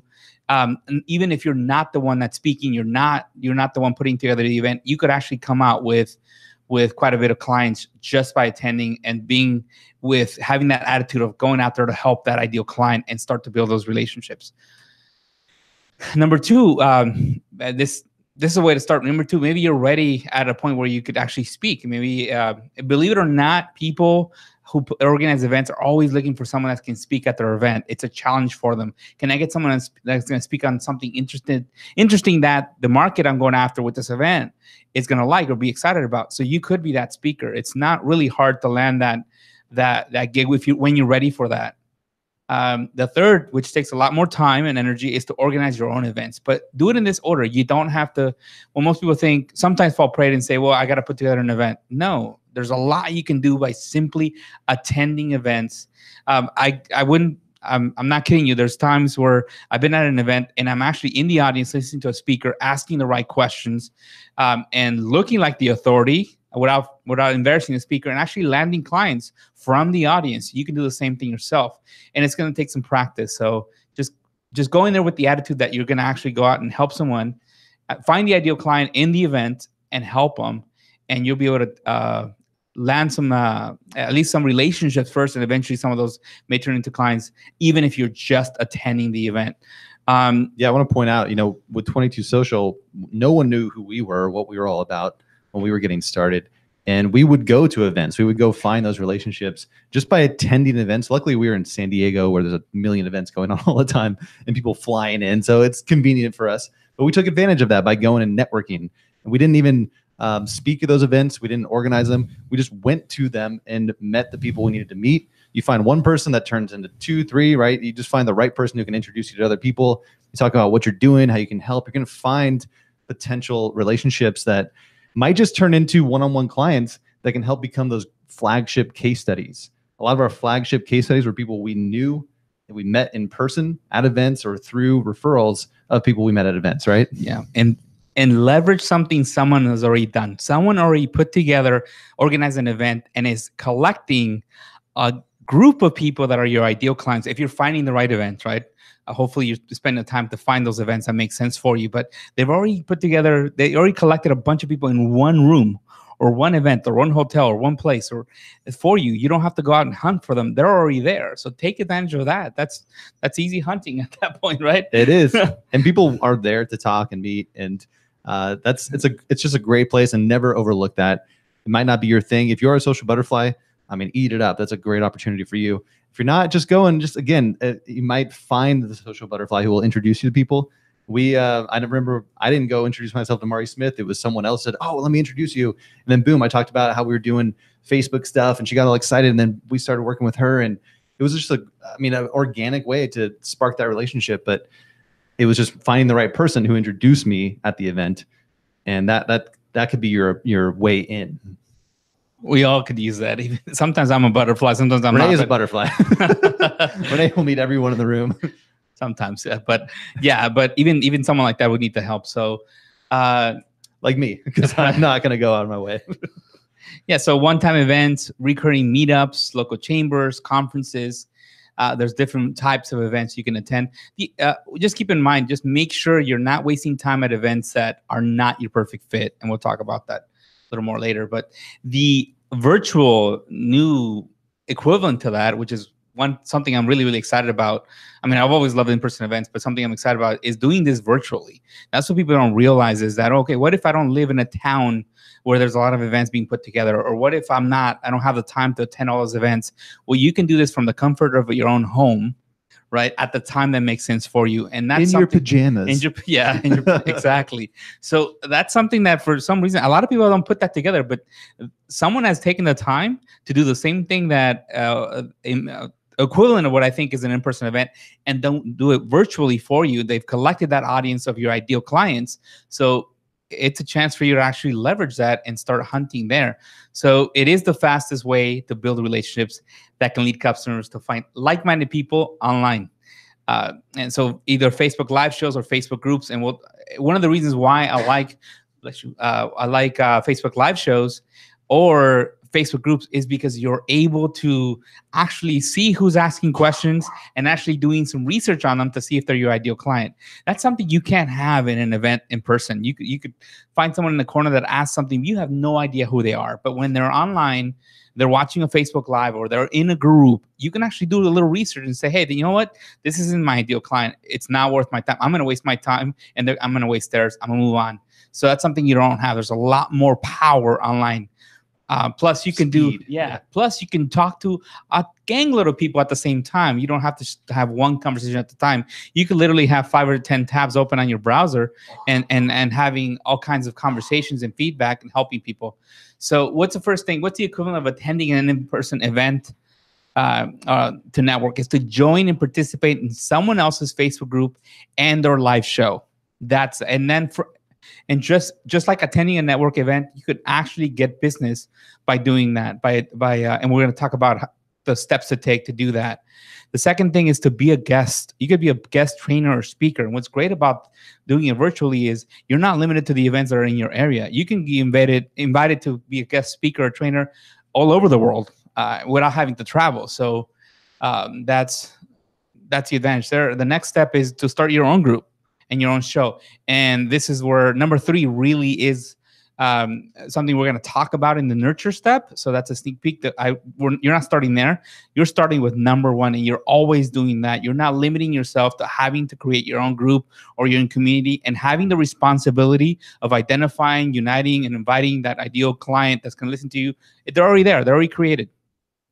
And even if you're not the one that's speaking, you're not the one putting together the event, you could actually come out with quite a bit of clients just by attending and having that attitude of going out there to help that ideal client and start to build those relationships. Number two, this is a way to start. Number two, maybe you're ready at a point where you could actually speak. Maybe, believe it or not, people who organize events are always looking for someone that can speak at their event. It's a challenge for them. Can I get someone that's going to speak on something interesting that the market I'm going after with this event is going to like or be excited about? So you could be that speaker. It's not really hard to land that gig when you're ready for that. The third, which takes a lot more time and energy, is to organize your own events, but do it in this order. You don't have to. Well, most people sometimes fall prey and say, well, I got to put together an event. No, there's a lot you can do by simply attending events. I'm not kidding you. There's times where I've been at an event and I'm actually in the audience listening to a speaker, asking the right questions, and looking like the authority without embarrassing the speaker, and actually landing clients from the audience. You can do the same thing yourself, and it's going to take some practice. So just go in there with the attitude that you're going to actually go out and help someone, find the ideal client in the event and help them, and you'll be able to land some at least some relationships first, and eventually some of those may turn into clients, even if you're just attending the event. I want to point out, with 22 Social, no one knew who we were, what we were all about when we were getting started. And we would go to events. We would go find those relationships just by attending events. Luckily, we were in San Diego where there's a million events going on all the time and people flying in. So it's convenient for us. But we took advantage of that by going and networking. And we didn't even speak at those events. We didn't organize them. We just went to them and met the people we needed to meet. You find one person that turns into 2, 3, right? You just find the right person who can introduce you to other people. You talk about what you're doing, how you can help. You're going to find potential relationships that might just turn into one-on-one clients that can help become those flagship case studies. A lot of our flagship case studies were people we knew that we met in person at events or through referrals of people we met at events, right? Yeah. And leverage something someone has already done. Someone already put together, organized an event, and is collecting a group of people that are your ideal clients. If you're finding the right events, right? Hopefully you spend the time to find those events that make sense for you. But they already collected a bunch of people in one room or one event or one hotel or one place or for you. You don't have to go out and hunt for them. They're already there. So take advantage of that. That's easy hunting at that point, right? It is. And people are there to talk and meet. And it's just a great place, and never overlook that. It might not be your thing. If you're a social butterfly, eat it up. That's a great opportunity for you. If you're not, just go and you might find the social butterfly who will introduce you to people. I remember I didn't go introduce myself to Mari Smith. It was someone else said, "Oh, let me introduce you." And then boom, I talked about how we were doing Facebook stuff, and she got all excited. And then we started working with her, and it was just an organic way to spark that relationship. But it was just finding the right person who introduced me at the event, and that could be your way in. We all could use that. Sometimes I'm a butterfly. Sometimes I'm Renee not. Is a butterfly. Renee will meet everyone in the room. Sometimes, but even someone like that would need the help. So, like me, because I'm not going to go out of my way. Yeah. So one-time events, recurring meetups, local chambers, conferences. There's different types of events you can attend. Just keep in mind, just make sure you're not wasting time at events that are not your perfect fit. And we'll talk about that a little more later. But the virtual new equivalent to that, which is something I'm really, really excited about. I've always loved in-person events, but something I'm excited about is doing this virtually. That's what people don't realize is that, okay, what if I don't live in a town where there's a lot of events being put together? Or what if I don't have the time to attend all those events? Well, you can do this from the comfort of your own home, right, at the time that makes sense for you. And that's in your pajamas. Exactly. So that's something that for some reason, a lot of people don't put that together, but someone has taken the time to do the same thing that equivalent of what I think is an in-person event, and don't do it virtually for you. They've collected that audience of your ideal clients. So it's a chance for you to actually leverage that and start hunting there. So it is the fastest way to build relationships that can lead customers to find like-minded people online. And so either Facebook live shows or Facebook groups. And one of the reasons why I like Facebook live shows or Facebook groups is because you're able to actually see who's asking questions and actually doing some research on them to see if they're your ideal client. That's something you can't have in an event in person. You could find someone in the corner that asks something, you have no idea who they are. But when they're online, they're watching a Facebook Live or they're in a group, you can actually do a little research and say, hey, you know what? This isn't my ideal client. It's not worth my time. I'm going to waste my time and I'm going to waste theirs. I'm going to move on. So that's something you don't have. There's a lot more power online. Plus you can plus you can talk to a gangload of people at the same time. You don't have to have one conversation at the time. You could literally have 5 or 10 tabs open on your browser and having all kinds of conversations and feedback and helping people. So what's the first thing? What's the equivalent of attending an in-person event to network? Is to join and participate in someone else's Facebook group and or live show. And just like attending a network event, you could actually get business by doing that. And we're going to talk about the steps to take to do that. The second thing is to be a guest. You could be a guest trainer or speaker. And what's great about doing it virtually is you're not limited to the events that are in your area. You can be invited to be a guest speaker or trainer all over the world without having to travel. So that's the advantage there. The next step is to start your own group and your own show. And this is where number 3 really is something we're going to talk about in the nurture step. So that's a sneak peek that you're not starting there. You're starting with number 1, and you're always doing that. You're not limiting yourself to having to create your own group or your own community, and having the responsibility of identifying, uniting, and inviting that ideal client that's going to listen to you. They're already there. They're already created.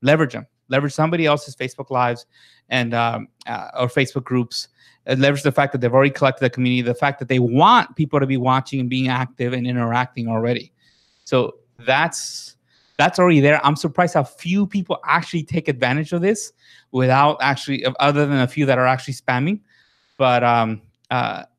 Leverage them. Leverage somebody else's Facebook Lives and or Facebook groups. Leverage the fact that they've already collected the community, the fact that they want people to be watching and being active and interacting already. So that's already there. I'm surprised how few people actually take advantage of this without actually, other than a few that are actually spamming. But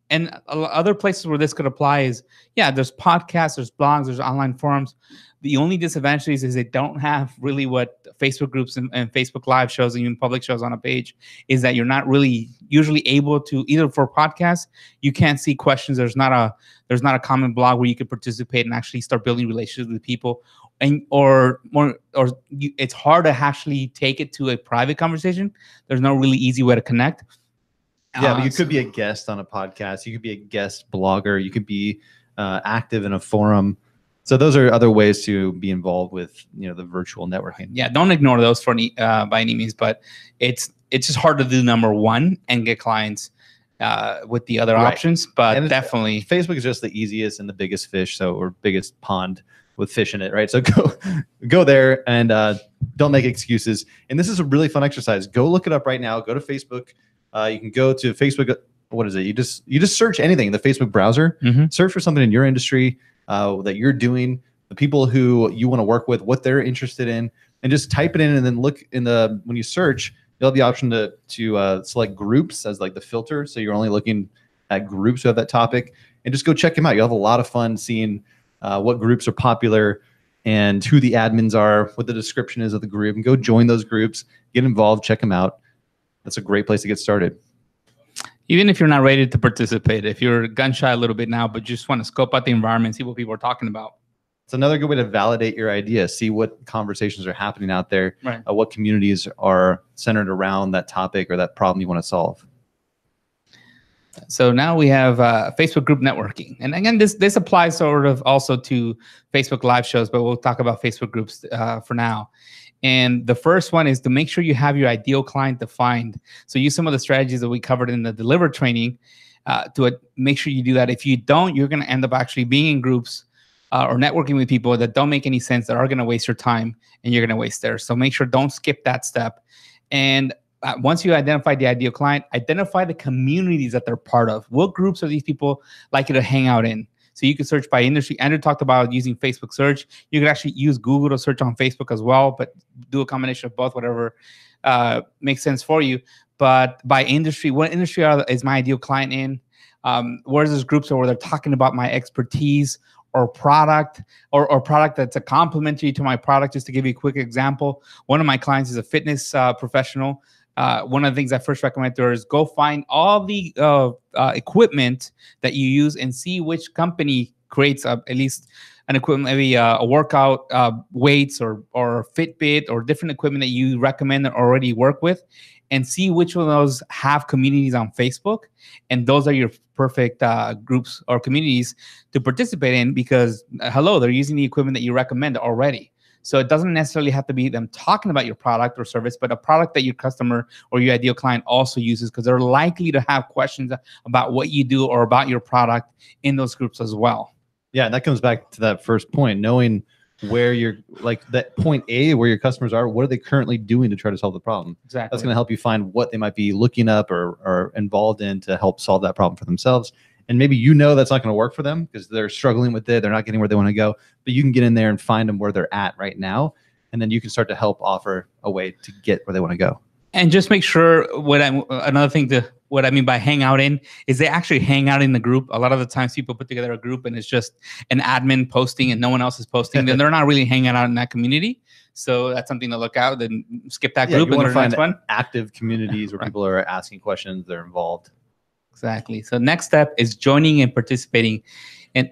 and other places where this could apply is, there's podcasts, there's blogs, there's online forums. The only disadvantage is they don't have really what Facebook groups and Facebook live shows and even public shows on a page is that you're not really usually able to, either for podcasts, you can't see questions. There's not a common blog where you could participate and actually start building relationships with people, it's hard to actually take it to a private conversation. There's no really easy way to connect. Yeah, but you could be a guest on a podcast. You could be a guest blogger. You could be active in a forum. So those are other ways to be involved with, the virtual networking. Yeah, don't ignore those by any means, but it's just hard to do number 1 and get clients with the other options. But and definitely, Facebook is just the easiest and the biggest fish, or biggest pond with fish in it, right? So go there and don't make excuses. And this is a really fun exercise. Go look it up right now. Go to Facebook. You can go to Facebook. What is it? You just search anything in the Facebook browser. Mm-hmm. Search for something in your industry that you're doing, the people who you want to work with, what they're interested in, and just type it in. And then look when you search, you'll have the option to select groups as like the filter. So you're only looking at groups who have that topic, and just go check them out. You'll have a lot of fun seeing what groups are popular and who the admins are, what the description is of the group, and go join those groups, get involved, check them out. That's a great place to get started. Even if you're not ready to participate, if you're gun shy a little bit now, but just want to scope out the environment, see what people are talking about. It's another good way to validate your idea, see what conversations are happening out there, right. What communities are centered around that topic or that problem you want to solve. So now we have Facebook group networking. And again, this applies sort of also to Facebook live shows, but we'll talk about Facebook groups for now. And the first one is to make sure you have your ideal client defined. So use some of the strategies that we covered in the Deliver training to make sure you do that. If you don't, you're going to end up actually being in groups or networking with people that don't make any sense, that are going to waste your time, and you're going to waste theirs. So make sure don't skip that step. And once you identify the ideal client, identify the communities that they're part of. What groups are these people likely to hang out in? So you can search by industry. Andrew talked about using Facebook search. You can actually use Google to search on Facebook as well, but do a combination of both, whatever makes sense for you. But by industry, what industry is my ideal client in? Where's those groups where they're talking about my expertise or product or product that's a complementary to my product? Just to give you a quick example, one of my clients is a fitness professional. One of the things I first recommend to her is go find all the equipment that you use and see which company creates at least an equipment, maybe a workout weights or Fitbit or different equipment that you recommend or already work with, and see which one of those have communities on Facebook. And those are your perfect groups or communities to participate in, because hello, they're using the equipment that you recommend already. So it doesn't necessarily have to be them talking about your product or service, but a product that your customer or your ideal client also uses, because they're likely to have questions about what you do or about your product in those groups as well. Yeah, that comes back to that first point, knowing where you're, like that point A, where your customers are, what are they currently doing to try to solve the problem? Exactly. That's going to help you find what they might be looking up or involved in to help solve that problem for themselves. And maybe that's not going to work for them because they're struggling with it. They're not getting where they want to go. But you can get in there and find them where they're at right now. And then you can start to help offer a way to get where they want to go. And just make sure what I mean by hang out in is they actually hang out in the group. A lot of the times people put together a group and it's just an admin posting and no one else is posting. Then they're not really hanging out in that community. So that's something to look out. Then skip that group and go to the next one. Active communities where people are asking questions, they're involved. Exactly. So next step is joining and participating in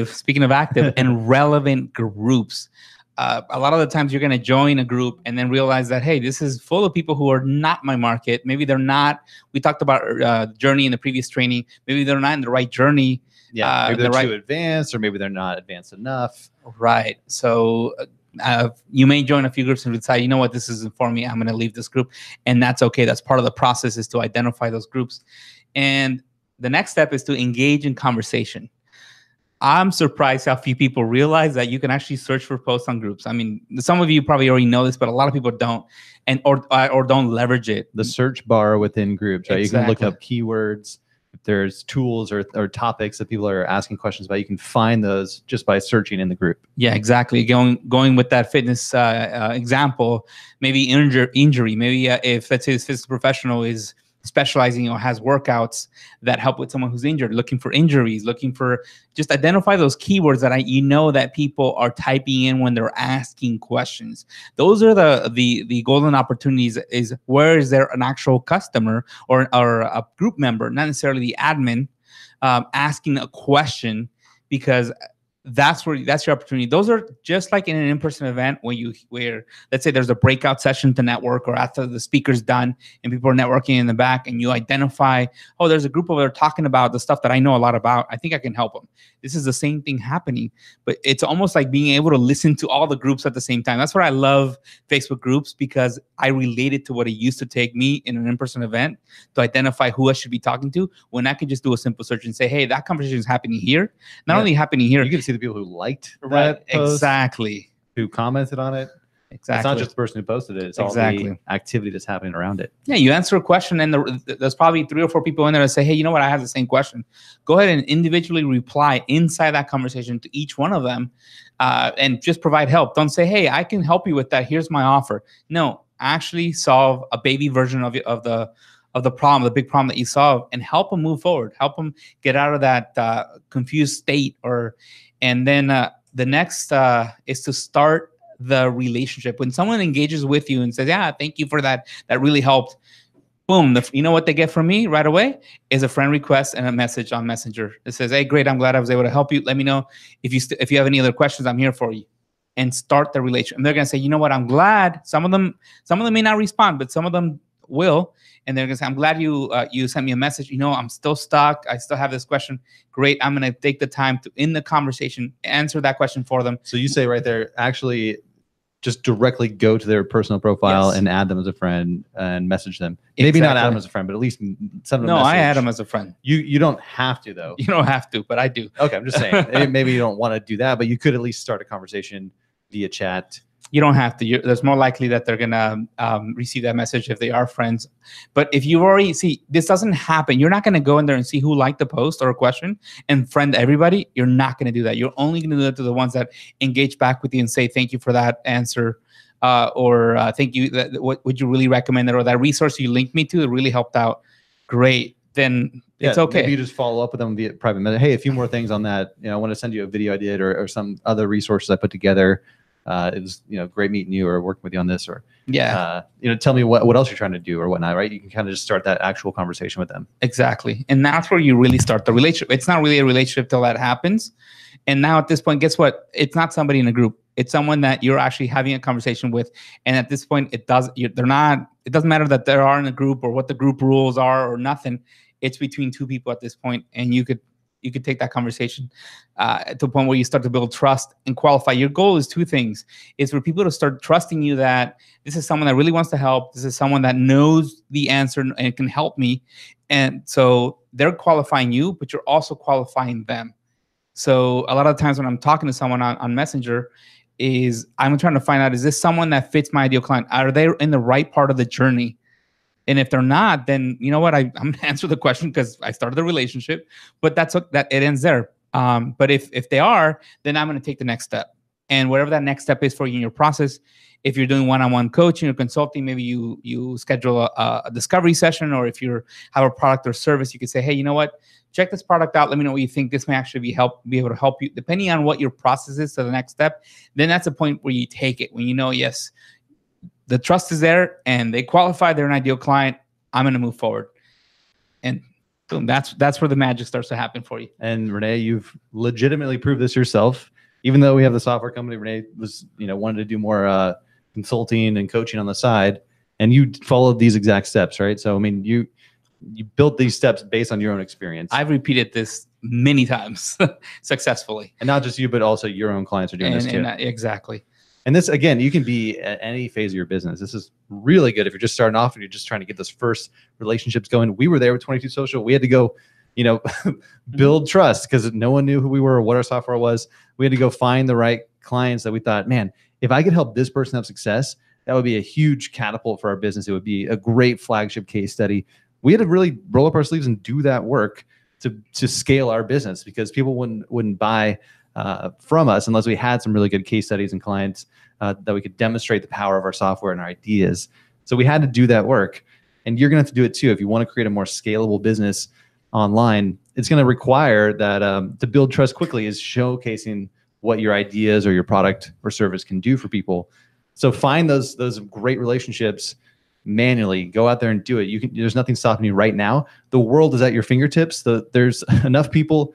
speaking of active and relevant groups. A lot of the times you're going to join a group and then realize that, hey, this is full of people who are not my market. Maybe they're not. We talked about journey in the previous training. Maybe they're not in the right journey. Yeah, maybe they're too advanced, or maybe they're not advanced enough. Right. So you may join a few groups and decide, you know what, this isn't for me. I'm going to leave this group. And that's okay. That's part of the process, is to identify those groups. And the next step is to engage in conversation. I'm surprised how few people realize that you can actually search for posts on groups. I mean, some of you probably already know this, but a lot of people don't, and or don't leverage it. The search bar within groups, right? Exactly. You can look up keywords. If there's tools or topics that people are asking questions about, you can find those just by searching in the group. Yeah, exactly. Going with that fitness example, maybe injury. Maybe if let's say this fitness professional is specializing or has workouts that help with someone who's injured, looking for injuries, looking for, just identify those keywords that that people are typing in when they're asking questions. Those are the golden opportunities. Is where is there an actual customer or a group member, not necessarily the admin, asking a question, because that's your opportunity. Those are just like in an in-person event where let's say there's a breakout session to network, or after the speaker's done and people are networking in the back, and you identify, oh, there's a group over there talking about the stuff that I know a lot about. I think I can help them. This is the same thing happening, but it's almost like being able to listen to all the groups at the same time. That's why I love Facebook groups, because I related to what it used to take me in an in-person event to identify who I should be talking to, when I can just do a simple search and say, hey, that conversation is happening here. Not only happening here, you can see the people who liked that post, exactly, who commented on it. Exactly. It's not just the person who posted it. It's exactly all the activity that's happening around it. Yeah, you answer a question and there's probably 3 or 4 people in there that say, hey, you know what, I have the same question. Go ahead and individually reply inside that conversation to each one of them, and just provide help. Don't say, hey, I can help you with that. Here's my offer. No, actually solve a baby version of the problem, the big problem that you solve, and help them move forward. Help them get out of that confused state. And then the next is to start the relationship. When someone engages with you and says, yeah, thank you for that, that really helped, boom, you know what they get from me right away is a friend request and a message on Messenger. It says, hey, great, I'm glad I was able to help you. Let me know if you have any other questions. I'm here for you. And start the relationship. And they're gonna say, you know what, I'm glad. Some of them may not respond, but some of them will. And they're gonna say, I'm glad you sent me a message. You know, I'm still stuck. I still have this question. Great. I'm gonna take the time to, in the conversation, answer that question for them. So you say right there, actually just directly go to their personal profile and add them as a friend and message them. Maybe not add them as a friend, but at least send them a message. No, I add them as a friend. You don't have to, though. You don't have to, but I do. Okay, I'm just saying. Maybe you don't want to do that, but you could at least start a conversation via chat. You don't have to. There's more likely that they're gonna receive that message if they are friends. But if you've already this doesn't happen. You're not gonna go in there and see who liked the post or a question and friend everybody. You're not gonna do that. You're only gonna do that to the ones that engage back with you and say thank you for that answer, or thank you. What would you really recommend it, or that resource you linked me to? It really helped out. Great. Then it's okay. Maybe you just follow up with them via private message. Hey, a few more things on that. I want to send you a video I did, or some other resources I put together. It was great meeting you, or working with you on this, or tell me what else you're trying to do or whatnot, right? You can kind of just start that actual conversation with them. Exactly. And that's where you really start the relationship. It's not really a relationship till that happens. And now at this point, guess what? It's not somebody in a group. It's someone that you're actually having a conversation with. And at this point, it doesn't matter that they are in a group or what the group rules are or nothing. It's between two people at this point, and you could take that conversation to a point where you start to build trust and qualify. Your goal is two things. It's for people to start trusting you that this is someone that really wants to help. This is someone that knows the answer and can help me. And so they're qualifying you, but you're also qualifying them. So a lot of times when I'm talking to someone on Messenger, I'm trying to find out, is this someone that fits my ideal client? Are they in the right part of the journey? And if they're not, then you know what? I'm gonna answer the question because I started the relationship. But that it ends there. But if they are, then I'm gonna take the next step. And whatever that next step is for you in your process, if you're doing one-on-one coaching or consulting, maybe you schedule a discovery session, or if you have a product or service, you could say, hey, you know what? Check this product out. Let me know what you think. This may actually be able to help you. Depending on what your process is to the next step, then that's a point where you take it. When you know, yes, the trust is there and they qualify, they're an ideal client, I'm going to move forward. And boom, that's where the magic starts to happen for you. And Renee, you've legitimately proved this yourself. Even though we have the software company, Renee was, wanted to do more consulting and coaching on the side, and you followed these exact steps, right? So, I mean, you built these steps based on your own experience. I've repeated this many times successfully. And not just you, but also your own clients are doing this too. Exactly. And this, again, you can be at any phase of your business. This is really good if you're just starting off and you're just trying to get those first relationships going. We were there with 22 Social. We had to go, build trust because no one knew who we were or what our software was. We had to go find the right clients that we thought, man, if I could help this person have success, that would be a huge catapult for our business. It would be a great flagship case study. We had to really roll up our sleeves and do that work to scale our business, because people wouldn't buy from us unless we had some really good case studies and clients that we could demonstrate the power of our software and our ideas. So we had to do that work, and you're going to have to do it too. If you want to create a more scalable business online, it's going to require that to build trust quickly is showcasing what your ideas or your product or service can do for people. So find those great relationships manually. Go out there and do it. There's nothing stopping you right now. The world is at your fingertips. There's enough people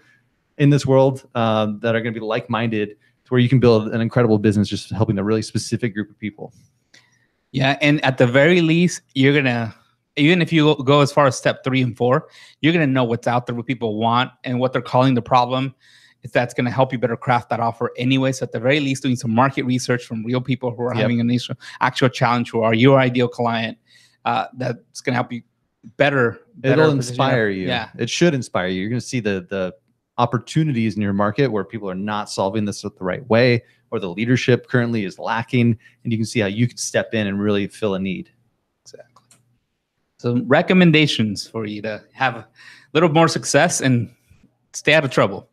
in this world that are going to be like-minded to where you can build an incredible business just helping a really specific group of people. Yeah, and at the very least, you're going to, even if you go as far as step 3 and 4, you're going to know what's out there, what people want, and what they're calling the problem. That's going to help you better craft that offer anyway. So at the very least, doing some market research from real people who are having an actual challenge, who are your ideal client, that's going to help you better. It'll inspire you. Yeah, it should inspire you. You're going to see the opportunities in your market where people are not solving this the right way, or the leadership currently is lacking, and you can see how you could step in and really fill a need. Exactly. So recommendations for you to have a little more success and stay out of trouble.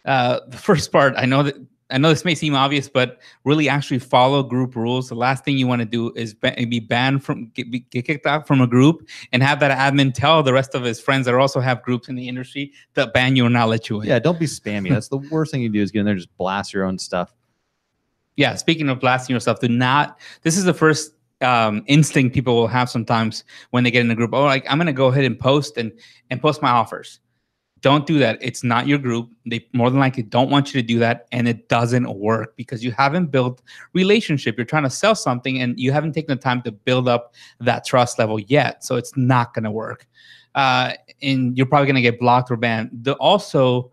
The first part, I know this may seem obvious, but really actually follow group rules. The last thing you want to do is be banned get kicked out from a group and have that admin tell the rest of his friends that also have groups in the industry to ban you or not let you in. Yeah, don't be spammy. That's the worst thing you do, is get in there and just blast your own stuff. Yeah, speaking of blasting yourself, this is the first instinct people will have sometimes when they get in a group. Oh, like, I'm going to go ahead and post my offers. Don't do that. It's not your group. They more than likely don't want you to do that, and it doesn't work because you haven't built relationship. You're trying to sell something, and you haven't taken the time to build up that trust level yet. So it's not going to work, and you're probably going to get blocked or banned. Also,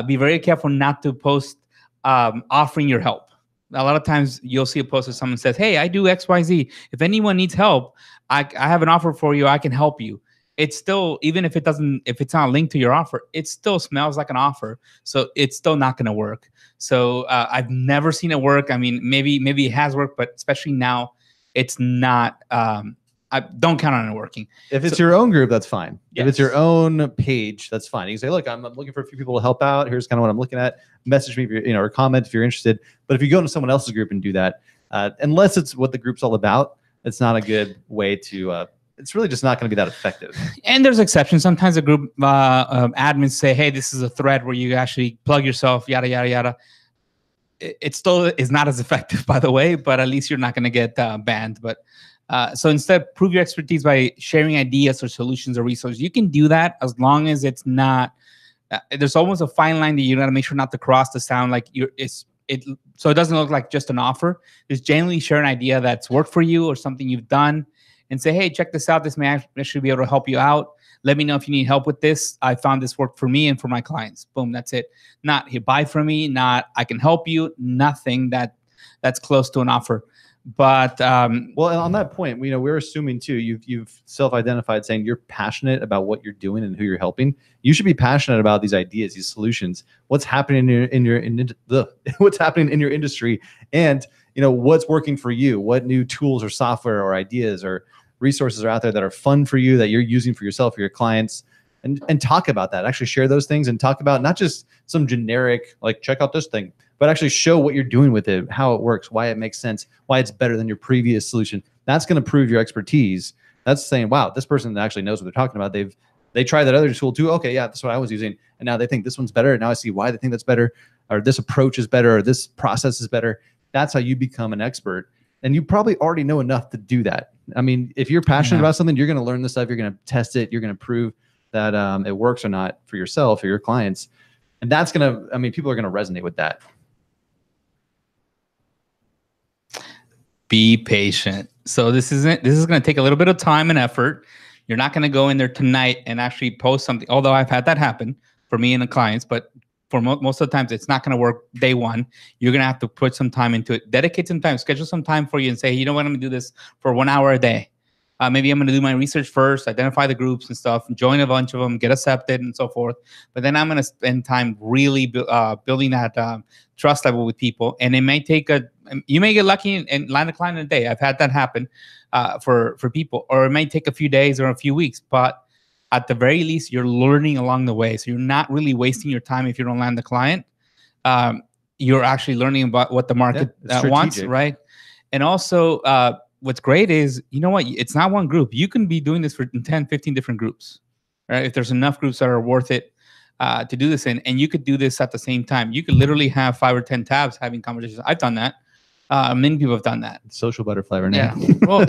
be very careful not to post offering your help. A lot of times you'll see a post that someone says, "Hey, I do XYZ. If anyone needs help, I have an offer for you. I can help you." it's still, even if it's not linked to your offer, it still smells like an offer. So it's still not going to work. So I've never seen it work. I mean, maybe it has worked, but especially now, it's not. I don't count on it working. If it's your own group, that's fine. Yes. If it's your own page, that's fine. You can say, look, I'm looking for a few people to help out. Here's kind of what I'm looking at. Message me if you're, or comment if you're interested. But if you go into someone else's group and do that, unless it's what the group's all about, it's not a good way to, it's really just not going to be that effective. And there's exceptions. Sometimes the group admins say, hey, this is a thread where you actually plug yourself, yada, yada, yada. It still is not as effective, by the way, but at least you're not going to get banned. But so instead, prove your expertise by sharing ideas or solutions or resources. You can do that as long as it's not. There's almost a fine line that you got to make sure not to cross to sound like so it doesn't look like just an offer. Just genuinely share an idea that's worked for you or something you've done, and say, hey, check this out. This may actually be able to help you out. Let me know if you need help with this. I found this worked for me and for my clients. Boom, that's it. Not, hey, buy from me. Not, I can help you. Nothing that's close to an offer. But well, on that point, we're assuming too, you've self-identified saying you're passionate about what you're doing and who you're helping. You should be passionate about these ideas, these solutions, what's happening what's happening in your industry, and what's working for you, what new tools or software or ideas or resources are out there that are fun for you, that you're using for yourself or your clients, and talk about that. Actually share those things and talk about not just some generic, like, check out this thing, but actually show what you're doing with it, how it works, why it makes sense, why it's better than your previous solution. That's going to prove your expertise. That's saying, wow, this person actually knows what they're talking about. They tried that other tool too. Okay, yeah, that's what I was using, and now they think this one's better. And now I see why they think that's better, or this approach is better, or this process is better. That's how you become an expert. And you probably already know enough to do that. I mean, if you're passionate about something, you're going to learn this stuff. You're going to test it. You're going to prove that it works or not for yourself or your clients. And that's going to, people are going to resonate with that. Be patient. So this is going to take a little bit of time and effort. You're not going to go in there tonight and actually post something. Although I've had that happen for me and the clients, but for most of the times, it's not going to work day one. You're going to have to put some time into it. Dedicate some time. Schedule some time for you and say, you know what, I'm going to do this for 1 hour a day. Maybe I'm going to do my research first, identify the groups and stuff, join a bunch of them, get accepted and so forth. But then I'm going to spend time really building that trust level with people. And it may take you may get lucky and land a client in a day. I've had that happen for people. Or it may take a few days or a few weeks. But at the very least, you're learning along the way. So you're not really wasting your time if you don't land the client. You're actually learning about what the market wants, right? And also, what's great is, you know what? It's not one group. You can be doing this for 10, 15 different groups, right? If there's enough groups that are worth it to do this in, and you could do this at the same time. You could literally have 5 or 10 tabs having conversations. I've done that. Many people have done that. Social butterfly, Renee. Yeah. Well,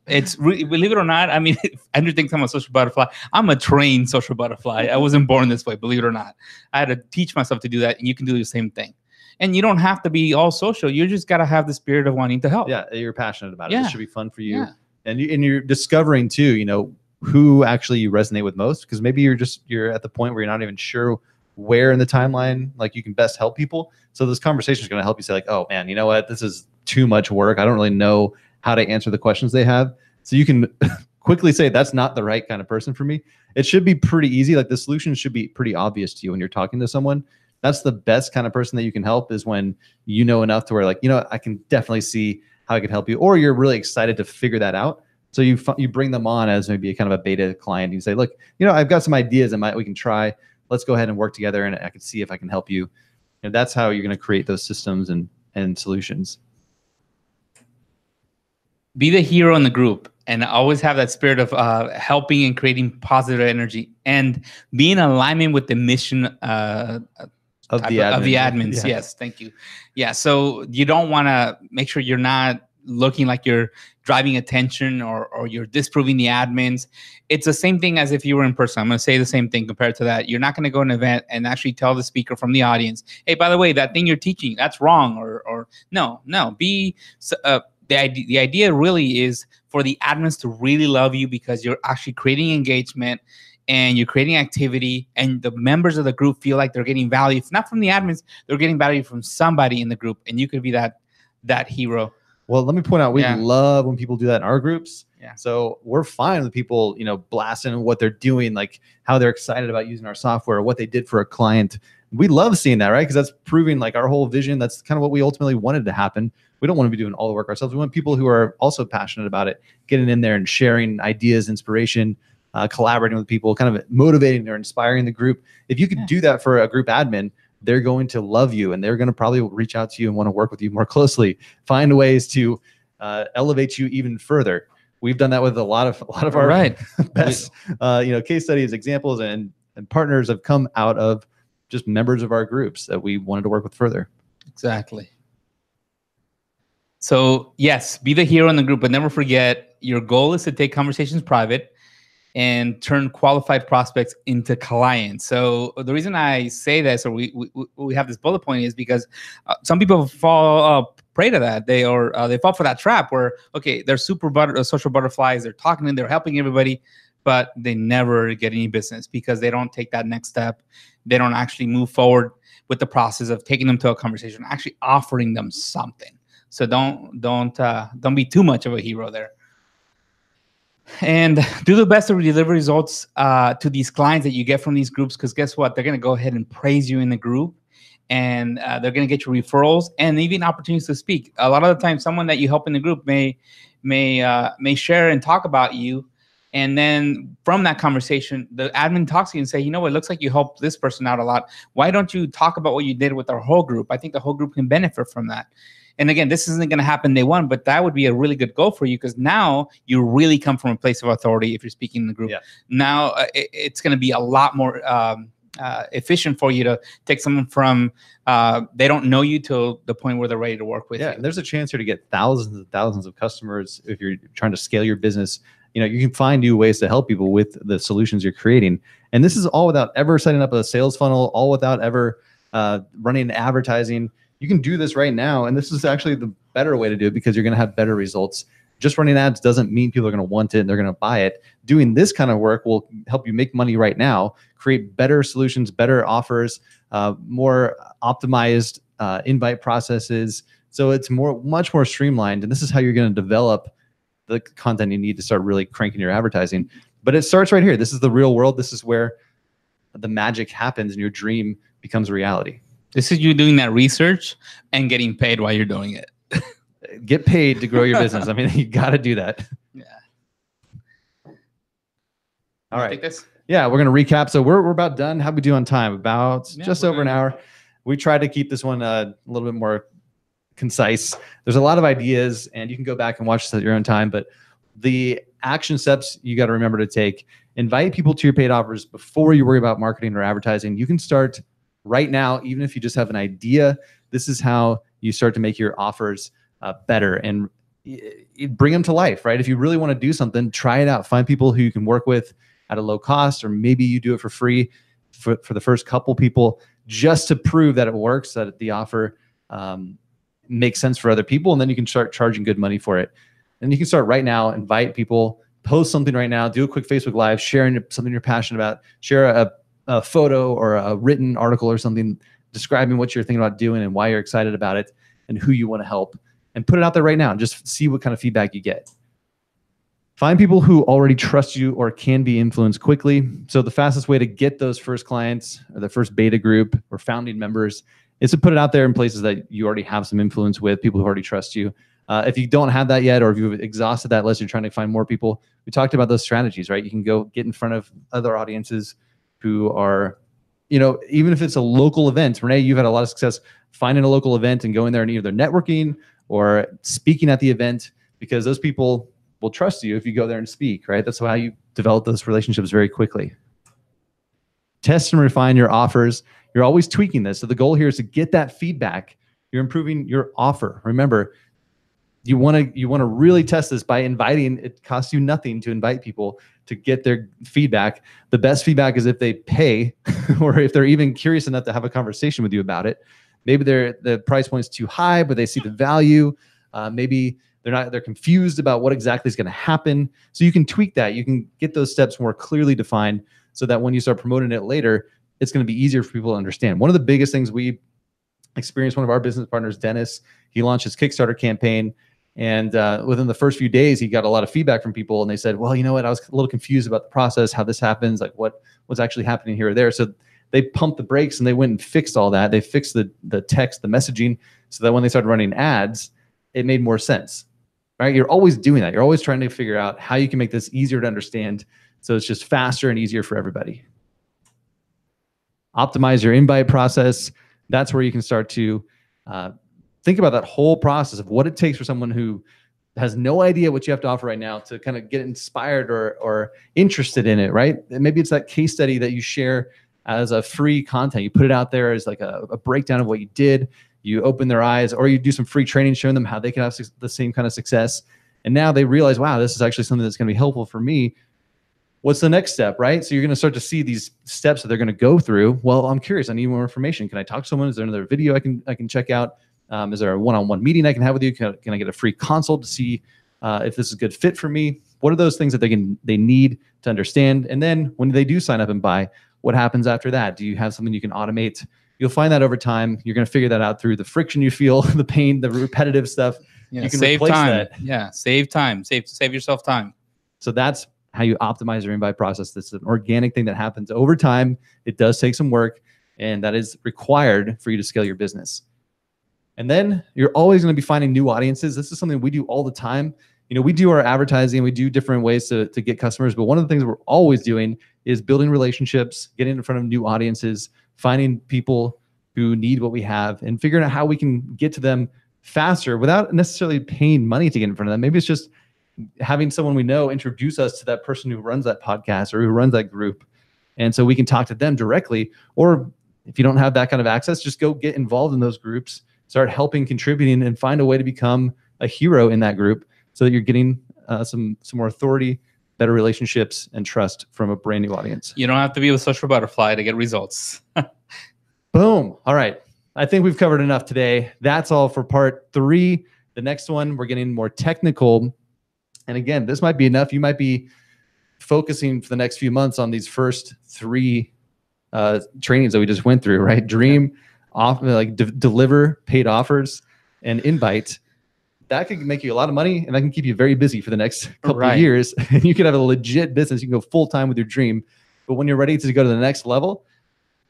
it's really, believe it or not. I mean, Andrew thinks I'm a social butterfly. I'm a trained social butterfly. I wasn't born this way, believe it or not. I had to teach myself to do that, and you can do the same thing. And you don't have to be all social. You just got to have the spirit of wanting to help. Yeah, you're passionate about it. Yeah. It should be fun for you. Yeah. And you're discovering too, who actually you resonate with most, because maybe you're at the point where you're not even sure where in the timeline like you can best help people. So this conversation is going to help you say, like, oh man, you know what, this is too much work. I don't really know how to answer the questions they have. So you can quickly say, that's not the right kind of person for me. It should be pretty easy. Like, the solution should be pretty obvious to you when you're talking to someone. That's the best kind of person that you can help, is when you know enough to where, like, I can definitely see how I could help you, or you're really excited to figure that out. So you bring them on as maybe a kind of a beta client. You say, look, I've got some ideas we can try. Let's go ahead and work together, and I can see if I can help you. And that's how you're going to create those systems and solutions. Be the hero in the group, and always have that spirit of helping and creating positive energy, and be in alignment with the mission of the admins. Yeah. Yes, thank you. Yeah, so you don't want to make sure you're not looking like you're driving attention or you're disproving the admins. It's the same thing as if you were in person. I'm going to say the same thing compared to that. You're not going to go to an event and actually tell the speaker from the audience, hey, by the way, that thing you're teaching, that's wrong. Or no. The idea really is for the admins to really love you, because you're actually creating engagement and you're creating activity, and the members of the group feel like they're getting value. If not from the admins, they're getting value from somebody in the group, and you could be that hero. Well, let me point out, we love when people do that in our groups. Yeah. So we're fine with people, blasting what they're doing, like how they're excited about using our software, what they did for a client. We love seeing that, right? Because that's proving like our whole vision. That's kind of what we ultimately wanted to happen. We don't want to be doing all the work ourselves. We want people who are also passionate about it, getting in there and sharing ideas, inspiration, collaborating with people, kind of motivating or inspiring the group. If you could do that for a group admin, they're going to love you and they're going to probably reach out to you and want to work with you more closely, find ways to elevate you even further. We've done that with a lot of our best case studies, examples, and partners have come out of just members of our groups that we wanted to work with further. Exactly. So yes, be the hero in the group, but never forget your goal is to take conversations private and turn qualified prospects into clients. So the reason I say this, or we have this bullet point, is because some people fall prey to that. They fall for that trap where, okay, they're social butterflies. They're talking and they're helping everybody, but they never get any business because they don't take that next step. They don't actually move forward with the process of taking them to a conversation, actually offering them something. So don't be too much of a hero there. And do the best to deliver results to these clients that you get from these groups, because guess what? They're going to go ahead and praise you in the group, and they're going to get you referrals and even opportunities to speak. A lot of the time, someone that you help in the group may share and talk about you, and then from that conversation, the admin talks to you and say, you know what, it looks like you helped this person out a lot. Why don't you talk about what you did with our whole group? I think the whole group can benefit from that. And again, this isn't going to happen day one, but that would be a really good goal for you, because now you really come from a place of authority if you're speaking in the group. Yeah. Now it's going to be a lot more efficient for you to take someone from they don't know you to the point where they're ready to work with you. Yeah, there's a chance here to get thousands and thousands of customers if you're trying to scale your business. You can find new ways to help people with the solutions you're creating. And this is all without ever setting up a sales funnel, all without ever running advertising. You can do this right now, and this is actually the better way to do it because you're going to have better results. Just running ads doesn't mean people are going to want it and they're going to buy it. Doing this kind of work will help you make money right now, create better solutions, better offers, more optimized invite processes. So it's much more streamlined, and this is how you're going to develop the content you need to start really cranking your advertising. But it starts right here. This is the real world. This is where the magic happens and your dream becomes reality. This is you doing that research and getting paid while you're doing it. Get paid to grow your business. I mean, you got to do that. Yeah. All right. Take this? Yeah, we're going to recap. So we're about done. How'd we do on time? Just over an hour. We tried to keep this one a little bit more concise. There's a lot of ideas, and you can go back and watch this at your own time. But the action steps you got to remember to take: invite people to your paid offers before you worry about marketing or advertising. You can start right now, even if you just have an idea. This is how you start to make your offers better and bring them to life, right? If you really want to do something, try it out. Find people who you can work with at a low cost, or maybe you do it for free for the first couple people, just to prove that it works, that the offer makes sense for other people, and then you can start charging good money for it. And you can start right now, invite people, post something right now, do a quick Facebook Live, sharing something you're passionate about, share a photo or a written article or something describing what you're thinking about doing and why you're excited about it and who you want to help, and put it out there right now and just see what kind of feedback you get. Find people who already trust you or can be influenced quickly. So the fastest way to get those first clients or the first beta group or founding members is to put it out there in places that you already have some influence with, people who already trust you. If you don't have that yet, or if you've exhausted that list, you're trying to find more people, we talked about those strategies, right? You can go get in front of other audiences who are, even if it's a local event. Renee, you've had a lot of success finding a local event and going there and either networking or speaking at the event, because those people will trust you if you go there and speak, right? That's how you develop those relationships very quickly. Test and refine your offers. You're always tweaking this. So the goal here is to get that feedback. You're improving your offer. Remember, you want to really test this by inviting. It costs you nothing to invite people to get their feedback. The best feedback is if they pay or if they're even curious enough to have a conversation with you about it. Maybe the price point is too high, but they see the value. Maybe they're confused about what exactly is going to happen. So you can tweak that. You can get those steps more clearly defined so that when you start promoting it later, it's going to be easier for people to understand. One of the biggest things we experienced, one of our business partners, Dennis, he launched his Kickstarter campaign. And within the first few days, he got a lot of feedback from people, and they said, well, you know what, I was a little confused about the process, how this happens, like what's actually happening here or there. So they pumped the brakes and they went and fixed all that. They fixed the text, the messaging, so that when they started running ads, it made more sense, right? You're always doing that. You're always trying to figure out how you can make this easier to understand, so it's just faster and easier for everybody. Optimize your invite process. That's where you can start to think about that whole process of what it takes for someone who has no idea what you have to offer right now to kind of get inspired or interested in it, right? And maybe it's that case study that you share as a free content. You put it out there as like a breakdown of what you did. You open their eyes, or you do some free training showing them how they can have the same kind of success. And now they realize, wow, this is actually something that's going to be helpful for me. What's the next step, right? So you're going to start to see these steps that they're going to go through. Well, I'm curious. I need more information. Can I talk to someone? Is there another video I can check out? Is there a one-on-one meeting I can have with you? Can I get a free consult to see if this is a good fit for me? What are those things that they need to understand? And then when they do sign up and buy, what happens after that? Do you have something you can automate? You'll find that over time. You're going to figure that out through the friction you feel, the pain, the repetitive stuff. Yeah, you can save replace time. that. Yeah, save time. Save yourself time. So that's how you optimize your invite process. That's an organic thing that happens over time. It does take some work, and that is required for you to scale your business. And then you're always going to be finding new audiences. This is something we do all the time. You know, we do our advertising, we do different ways to get customers, but one of the things we're always doing is building relationships, getting in front of new audiences, finding people who need what we have, and figuring out how we can get to them faster without necessarily paying money to get in front of them. Maybe it's just having someone we know introduce us to that person who runs that podcast or who runs that group. And so we can talk to them directly. Or if you don't have that kind of access, just go get involved in those groups, start helping, contributing, and find a way to become a hero in that group so that you're getting some more authority, better relationships, and trust from a brand new audience. You don't have to be a social butterfly to get results. Boom. All right. I think we've covered enough today. That's all for part 3. The next one, we're getting more technical. And again, this might be enough. You might be focusing for the next few months on these first 3 trainings that we just went through, right? Dream, deliver paid offers, and invite. That could make you a lot of money, and that can keep you very busy for the next couple of years. And you could have a legit business. You can go full time with your dream. But when you're ready to go to the next level,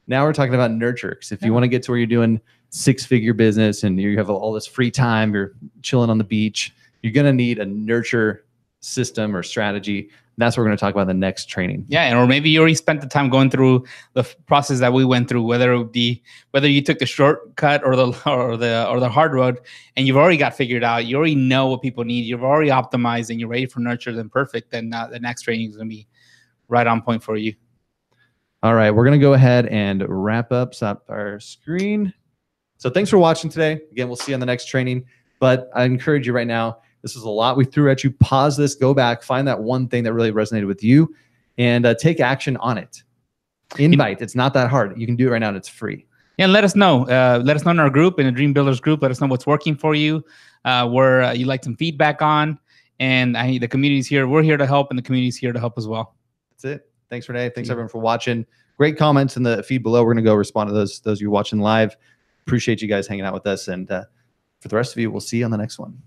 now we're talking about nurture. Because if you want to get to where you're doing 6-figure business and you have all this free time, you're chilling on the beach, you're going to need a nurture system or strategy. That's what we're going to talk about in the next training. Yeah, or maybe you already spent the time going through the process that we went through, whether you took the shortcut or the hard road, and you've already got figured out. You already know what people need. You've already optimized, and you're ready for nurture. Then perfect. Then the next training is going to be right on point for you. All right, we're going to go ahead and wrap up. Stop our screen. So thanks for watching today. Again, we'll see you on the next training. But I encourage you right now. This is a lot we threw at you. Pause this, go back, find that one thing that really resonated with you, and take action on it. Invite. It's not that hard. You can do it right now, and it's free. Yeah, and let us know. Let us know in our group, in the Dream Builders group. Let us know what's working for you, where you like some feedback on. And the community's here. We're here to help, and the community's here to help as well. That's it. Thanks, Renee. Thanks, everyone, for watching. Great comments in the feed below. We're going to go respond to those of you watching live. Appreciate you guys hanging out with us. And for the rest of you, we'll see you on the next one.